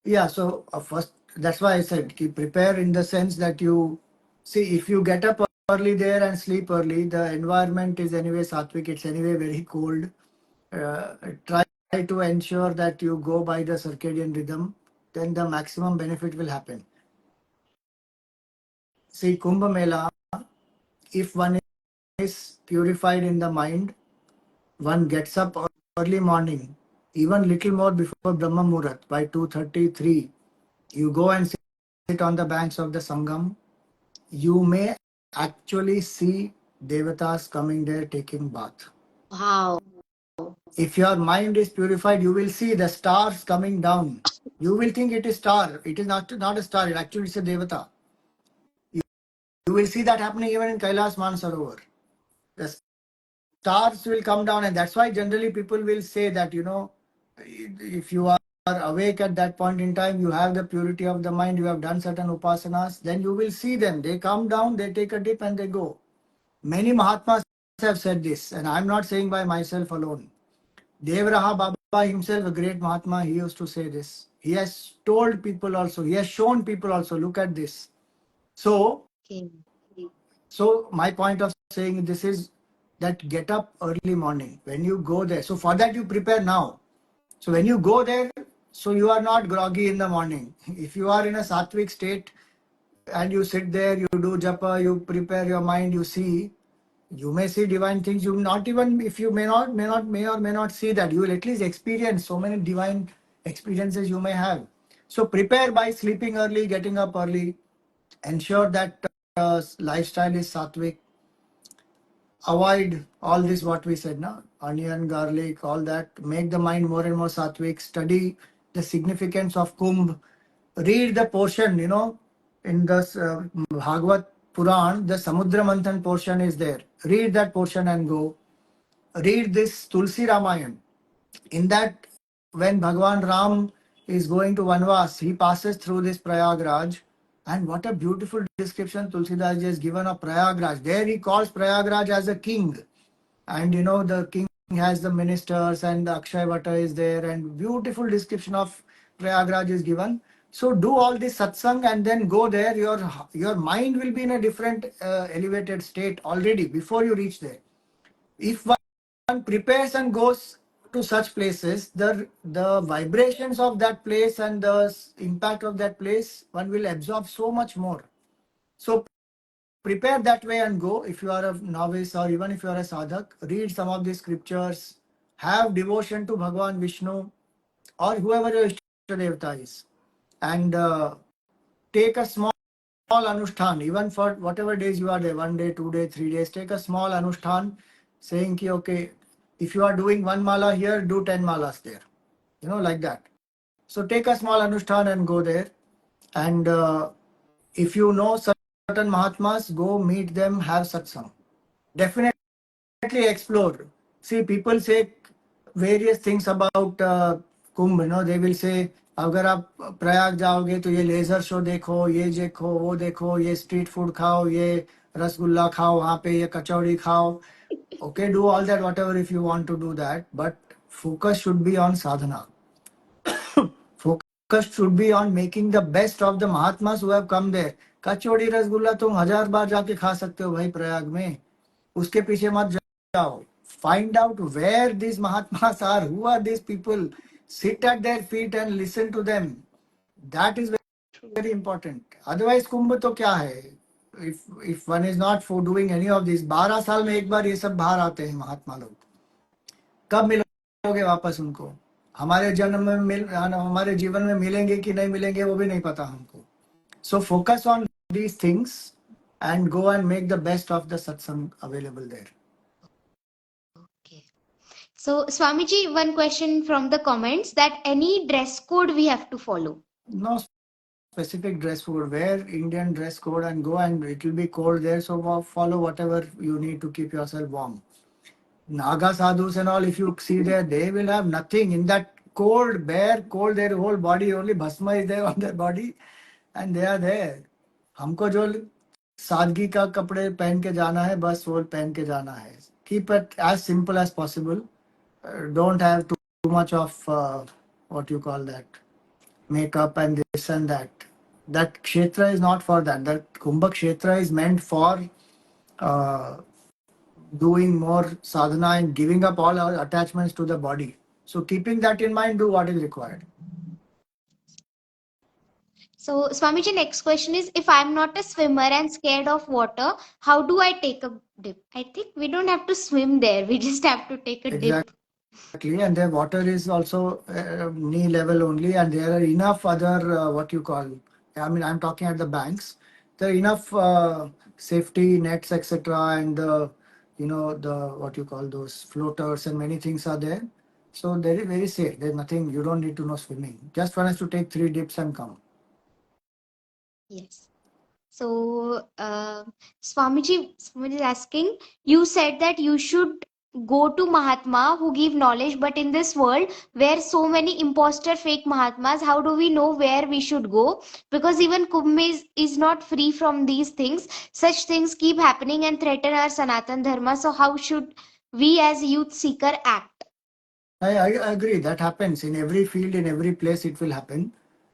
Yeah, so first, that's why I said keep prepare in the sense that you see, if you get up early there and sleep early, the environment is anyway sattvic, it's anyway very cold. Try to ensure that you go by the circadian rhythm, then the maximum benefit will happen. See, Kumbh Mela, if one is purified in the mind, one gets up early morning, even little more before Brahma Muhurat, by 2:33, you go and sit on the banks of the Sangam, you may actually see devatas coming there taking bath. Wow. If your mind is purified, you will see the stars coming down. You will think it is star. It is not a star. It actually is a devata. You will see that happening even in Kailas Mansarovar. The stars will come down, and that's why generally people will say that, if you are awake at that point in time, you have the purity of the mind, you have done certain upasanas, then you will see them. They come down, they take a dip and they go. Many Mahatmas have said this, and I'm not saying by myself alone. Devraha Baba himself, a great Mahatma, he used to say this. He has told people also, he has shown people also, look at this. So, Okay. so my point of saying this is that get up early morning. When you go there, so for that you prepare now. So when you go there, so you are not groggy in the morning. If you are in a sattvic state and you sit there, you do japa, you prepare your mind, you may see divine things. You not even, if you may or may not see that, you will at least experience so many divine experiences you may have. So prepare by sleeping early, getting up early. Ensure that lifestyle is sattvic. Avoid all this what we said now, onion, garlic, all that. Make the mind more and more sattvic. Study the significance of Kumbh. Read the portion, in the Bhagavad Puran, the Samudra Manthan portion is there. Read that portion and go. Read this Tulsi Ramayan. In that, when Bhagwan Ram is going to Vanvas, he passes through this Prayagraj. And what a beautiful description Tulsidas ji has given of Prayagraj. There he calls Prayagraj as a king. And the king has the ministers and the Akshay Vata is there. And beautiful description of Prayagraj is given. So do all this satsang and then go there. Your mind will be in a different elevated state already before you reach there. If one prepares and goes to such places, the vibrations of that place and the impact of that place, one will absorb so much more. So prepare that way and go. If you are a novice or even if you are a sadhak, read some of these scriptures, have devotion to Bhagavan Vishnu or whoever your Ishtadevta is, and take a small anushthan, even for whatever days you are there, 1 day, 2 day, 3 days, take a small anushthan saying ki, okay, if you are doing one mala here, do 10 malas there, like that. So take a small anushthan and go there. And if you know certain Mahatmas, go meet them, have satsang. Definitely explore. See, people say various things about Kumbh, they will say, अगर आप प्रयाग जाओगे तो ये laser show देखो, ये देखो, वो देखो, ये स्ट्रीट फूड खाओ, ये रसगुल्ला खाओ, वहाँ पे ये कचौड़ी खाओ. Okay, do all that, whatever, if you want to do that, but focus should be on sadhana. Focus should be on making the best of the Mahatmas who have come there. कचौड़ी रसगुल्ला तुम 1000 बार जाके खा सकते हो भाई प्रयाग में, उसके पीछे मत जाओ. Find out where these Mahatmas are, who are these people. Sit at their feet and listen to them. That is very important. Otherwise, कुंभ तो क्या है? If one is not for doing any of this, 12 साल में एक बार ये सब बाहर आते हैं महात्मा लोग. कब मिलोगे वापस उनको? हमारे जन्म में हमारे जीवन में मिलेंगे कि नहीं मिलेंगे वो भी नहीं पता हमको. So focus on these things and go and make the best of the satsang available there. Okay. So, Swamiji, one question from the comments, that any dress code we have to follow? No specific dress code. Wear Indian dress code and go, and it will be cold there. So follow whatever you need to keep yourself warm. Naga sadhus and all, if you see there, they will have nothing in that cold, bare cold. Their whole body, only bhasma is there on their body, and they are there. हमको जो सादगी का कपड़े पहन के जाना है, बस वो पहन के जाना है. Keep it as simple as possible. Don't have too much of what you call that, makeup and this and that. That kshetra is not for that. That Kumbh kshetra is meant for doing more sadhana and giving up all our attachments to the body. So keeping that in mind, do what is required. So, Swamiji, next question is, if I'm not a swimmer and scared of water, how do I take a dip? I think we don't have to swim there. We just have to take a dip. Exactly, and the water is also knee level only, and there are enough other what you call. I mean, I'm talking at the banks. There are enough safety nets, etc., and the what you call those floaters and many things are there. So very very safe. There's nothing. You don't need to know swimming. Just one has to take 3 dips and come. Yes. So, Swamiji is asking, you said that you should go to Mahatma who give knowledge, but in this world where so many imposter fake Mahatmas, how do we know where we should go? Because even Kumbh is not free from these things. Such things keep happening and threaten our Sanatan Dharma. So how should we as youth seeker act? I agree. That happens in every field, in every place. It will happen.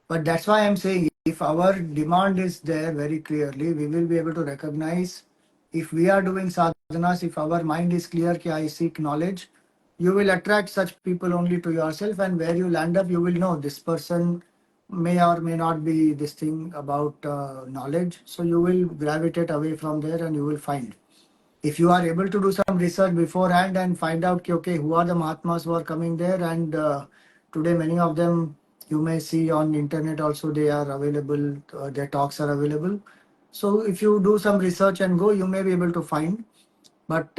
But that's why I'm saying, if our demand is there very clearly, we will be able to recognize. If we are doing sadhanas, if our mind is clear, कि I seek knowledge, you will attract such people only to yourself, and where you land up, you will know this person may or may not be this thing about knowledge. So you will gravitate away from there and you will find. If you are able to do some research beforehand and find out, okay, who are the Mahatmas who are coming there, and today many of them You may see on internet also they are available. Their talks are available. So if you do some research and go, you may be able to find. But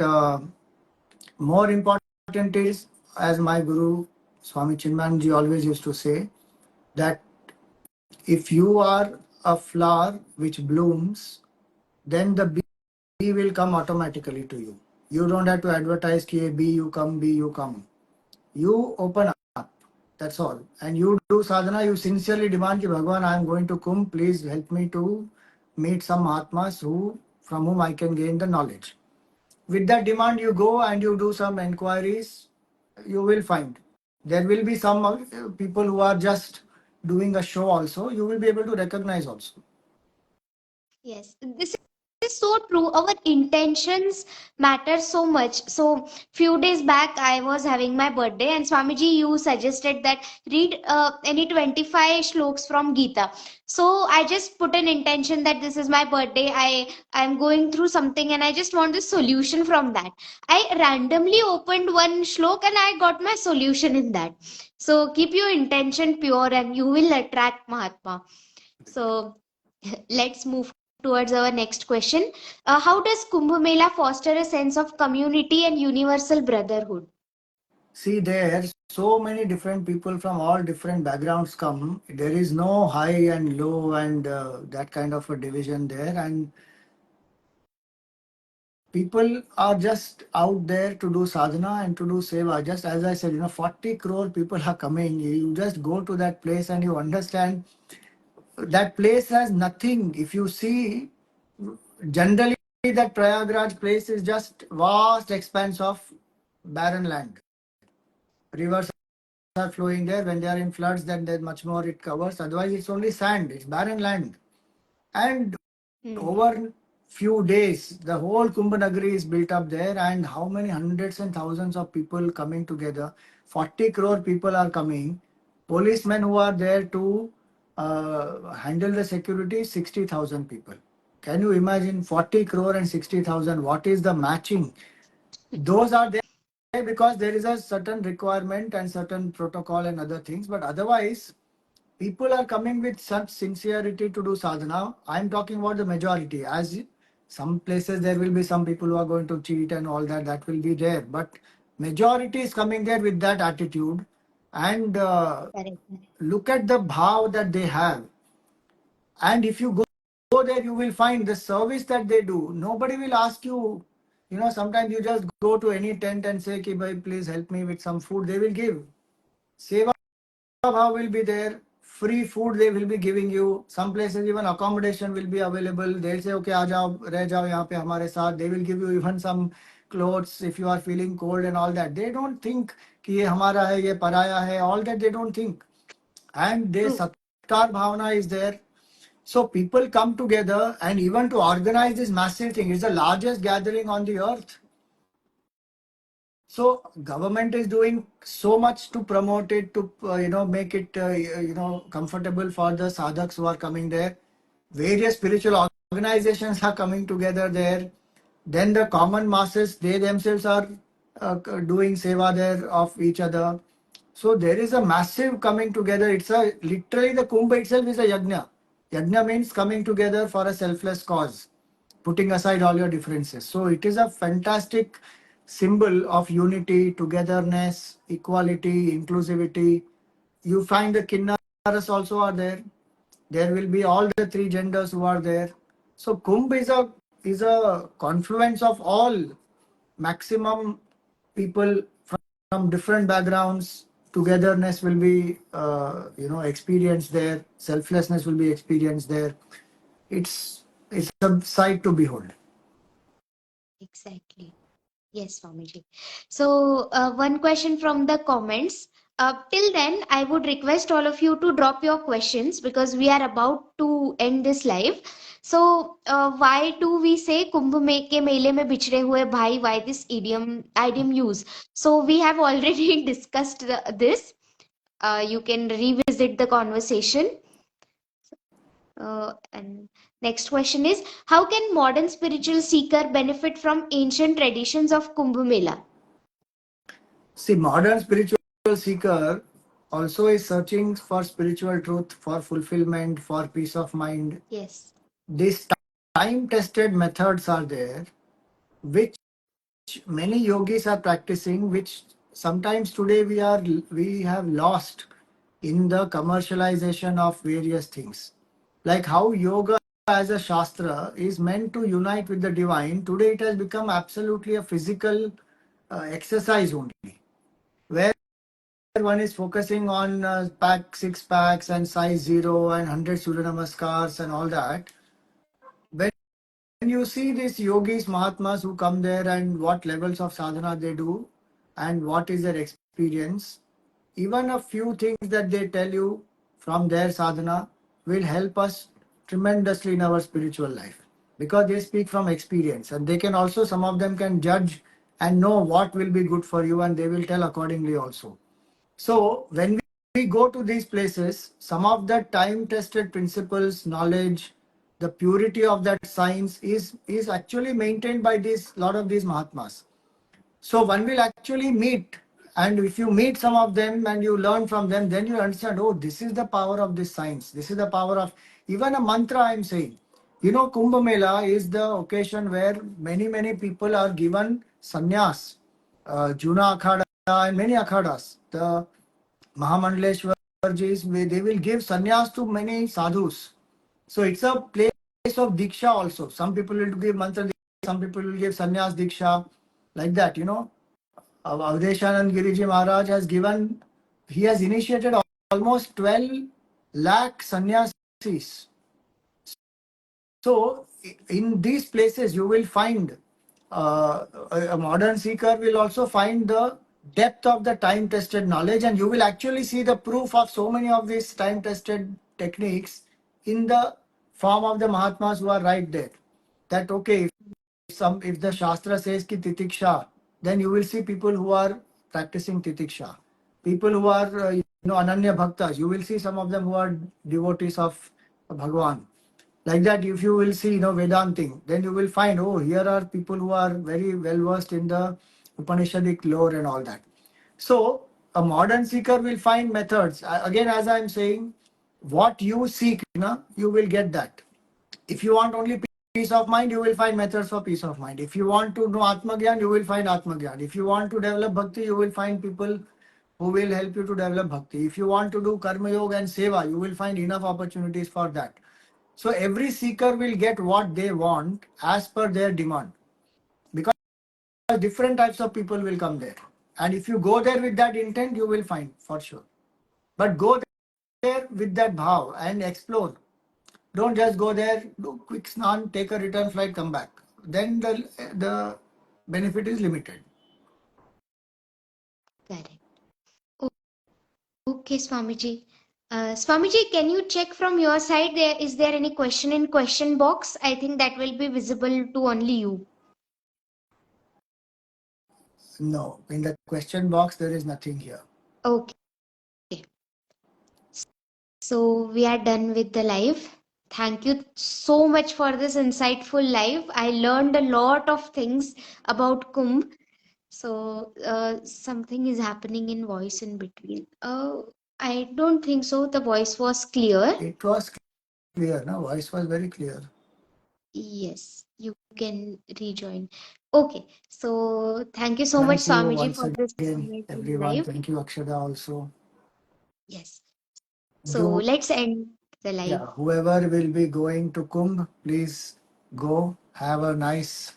more important is, as my guru Swami Chinmaya always used to say, that if you are a flower which blooms, then the bee will come automatically to you. You don't have to advertise ki bee you come, bee you come. You open up. That's all. And you do sadhana, you sincerely demand ki Bhagwan, I am going to Kumbh, please help me to meet some Mahatmas from whom I can gain the knowledge. With that demand, you go and you do some enquiries, you will find. There will be some people who are just doing a show also, you will be able to recognize also. Yes, this is so true. Our intentions matter so much. So, few days back, I was having my birthday, and Swamiji, you suggested that read any 25 shloks from Gita. So, I just put an intention that this is my birthday. I'm going through something, and I just want the solution from that. I randomly opened one shlok, and I got my solution in that. So, keep your intention pure, and you will attract Mahatma. So, let's move towards our next question. How does Kumbh Mela foster a sense of community and universal brotherhood? See, there so many different people from all different backgrounds come. There is no high and low and that kind of a division there. And people are just out there to do sadhana and to do seva. Just as I said, 40 crore people are coming. You just go to that place and you understand that place has nothing. If you see, generally that Prayagraj place is just vast expanse of barren land. Rivers are flowing there. When they are in floods, then there's much more it covers. Otherwise, it's only sand. It's barren land. And Hmm. over few days, the whole Kumbh Nagari is built up there, and how many hundreds and thousands of people coming together. 40 crore people are coming. Policemen who are there to handle the security, 60,000 people. Can you imagine 40 crore and 60,000? What is the matching? Those are there because there is a certain requirement and certain protocol and other things. But otherwise, people are coming with such sincerity to do sadhana. I'm talking about the majority. As some places there will be some people who are going to cheat and all that. That will be there. But majority is coming there with that attitude. And Correct. look at the bhav that they have. And if you go there, you will find the service that they do. Nobody will ask you. Sometimes you just go to any tent and say, Ki bhai, please help me with some food. They will give. Seva bhav will be there. Free food they will be giving you. Some places even accommodation will be available. They'll say, okay, aa jao, reh jao yahan pe hamare saath. They will give you even some clothes if you are feeling cold and all that. They don't think कि ये हमारा है, ये पराया है. All that they don't think. And they True. satkar bhavana is there. So people come together, and even to organize this massive thing, it's the largest gathering on the earth. So government is doing so much to promote it, to make it comfortable for the sadhaks who are coming there. Various spiritual organizations are coming together there. Then the common masses, they themselves are doing seva there of each other. So there is a massive coming together. It's a literally the Kumbh itself is a yajna. Yajna means coming together for a selfless cause, putting aside all your differences. So it is a fantastic symbol of unity, togetherness, equality, inclusivity. You find the Kinnaras also are there. There will be all the three genders who are there. So Kumbh is a confluence of all maximum people from different backgrounds. Togetherness will be experienced there. Selflessness will be experienced there. It's a sight to behold. Exactly. Yes, Swamiji. So, one question from the comments. Till then, I would request all of you to drop your questions because we are about to end this live. So, why do we say Kumbh में के मेले में बिछड़े हुए भाई? Why this idiom use? So, we have already discussed this. You can revisit the conversation. And next question is, how can modern spiritual seeker benefit from ancient traditions of Kumbh Mela? See, modern spiritual seeker, also is searching for spiritual truth, for fulfillment, for peace of mind. Yes. These time tested methods are there, which many yogis are practicing, which sometimes today we have lost in the commercialization of various things. Like how yoga as a shastra is meant to unite with the divine, today it has become absolutely a physical exercise only, where one is focusing on six packs and size zero and 100 Surya Namaskars and all that. When you see these yogis, Mahatmas who come there and what levels of sadhana they do and what is their experience, even a few things that they tell you from their sadhana will help us tremendously in our spiritual life, because they speak from experience and they can also, some of them can judge and know what will be good for you, and they will tell accordingly also. So when we go to these places, some of the time-tested principles, knowledge, the purity of that science is actually maintained by this lot of these Mahatmas. So one will actually meet, and if you meet some of them and you learn from them, then you understand, oh, this is the power of this science. This is the power of even a mantra I am saying. You know, Kumbh Mela is the occasion where many people are given sannyas, Juna Akhada and many akhadas. The Mahamandaleshwarjis, they will give sannyas to many sadhus. So it's a place of diksha also. Some people will give mantra diksha, some people will give sannyas diksha, like that, you know. Avdeshanand Giriji Maharaj has given, he has initiated almost 12 lakh sannyasis. So in these places you will find a modern seeker will also find the depth of the time tested knowledge, and you will actually see the proof of so many of these time tested techniques in the form of the Mahatmas who are right there. That okay, if the Shastra says ki titiksha, then you will see people who are practicing titiksha. People who are Ananya Bhaktas, you will see some of them who are devotees of Bhagwan. Like that, if you will see, Vedanting, then you will find, oh, here are people who are very well versed in the Upanishadic lore and all that. So, a modern seeker will find methods. Again, as I am saying, what you seek, you will get that. If you want only peace of mind, you will find methods for peace of mind. If you want to know Atmagyan, you will find Atmagyan. If you want to develop Bhakti, you will find people who will help you to develop Bhakti. If you want to do Karma Yoga and Seva, you will find enough opportunities for that. So every seeker will get what they want as per their demand, because different types of people will come there. And if you go there with that intent, you will find for sure. But go there with that bhav and explore. Don't just go there, do quick snan, take a return flight, come back. Then the benefit is limited. Correct. Okay, Swamiji. Swamiji, can you check from your side there? Is there any question in question box? I think that will be visible to only you. No, in the question box, there is nothing here. Okay. So we are done with the live. Thank you so much for this insightful live. I learned a lot of things about Kumbh. So something is happening in voice in between. I don't think so. The voice was clear. It was clear, no? Voice was very clear. Yes, you can rejoin. Okay, so thank you so much, Thank you Swamiji, once for this again, amazing everyone. live. Thank you, Akshada, also. Yes. So Do let's end the live. Yeah, whoever will be going to Kumbh, please go. Have a nice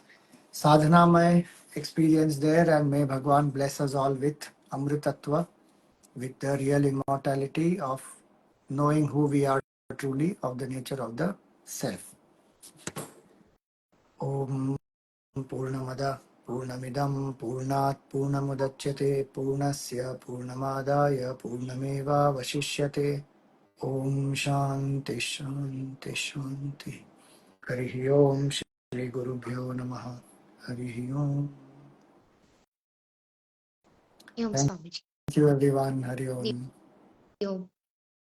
sadhanamay experience there, and may Bhagwan bless us all with Amritatva, with the real immortality of knowing who we are truly, of the nature of the self. Om Purnamada Purnamidam Purnat Purnamudachyate Purnasya Purnamadaya Purnameva Vashishyate. Om Shanti Shanti Shanti. Harihi Om Shri Guru Bhyo Namaha. Harihi Om. Om Thank Swamiji. you everyone. Hari Di- Om. Om.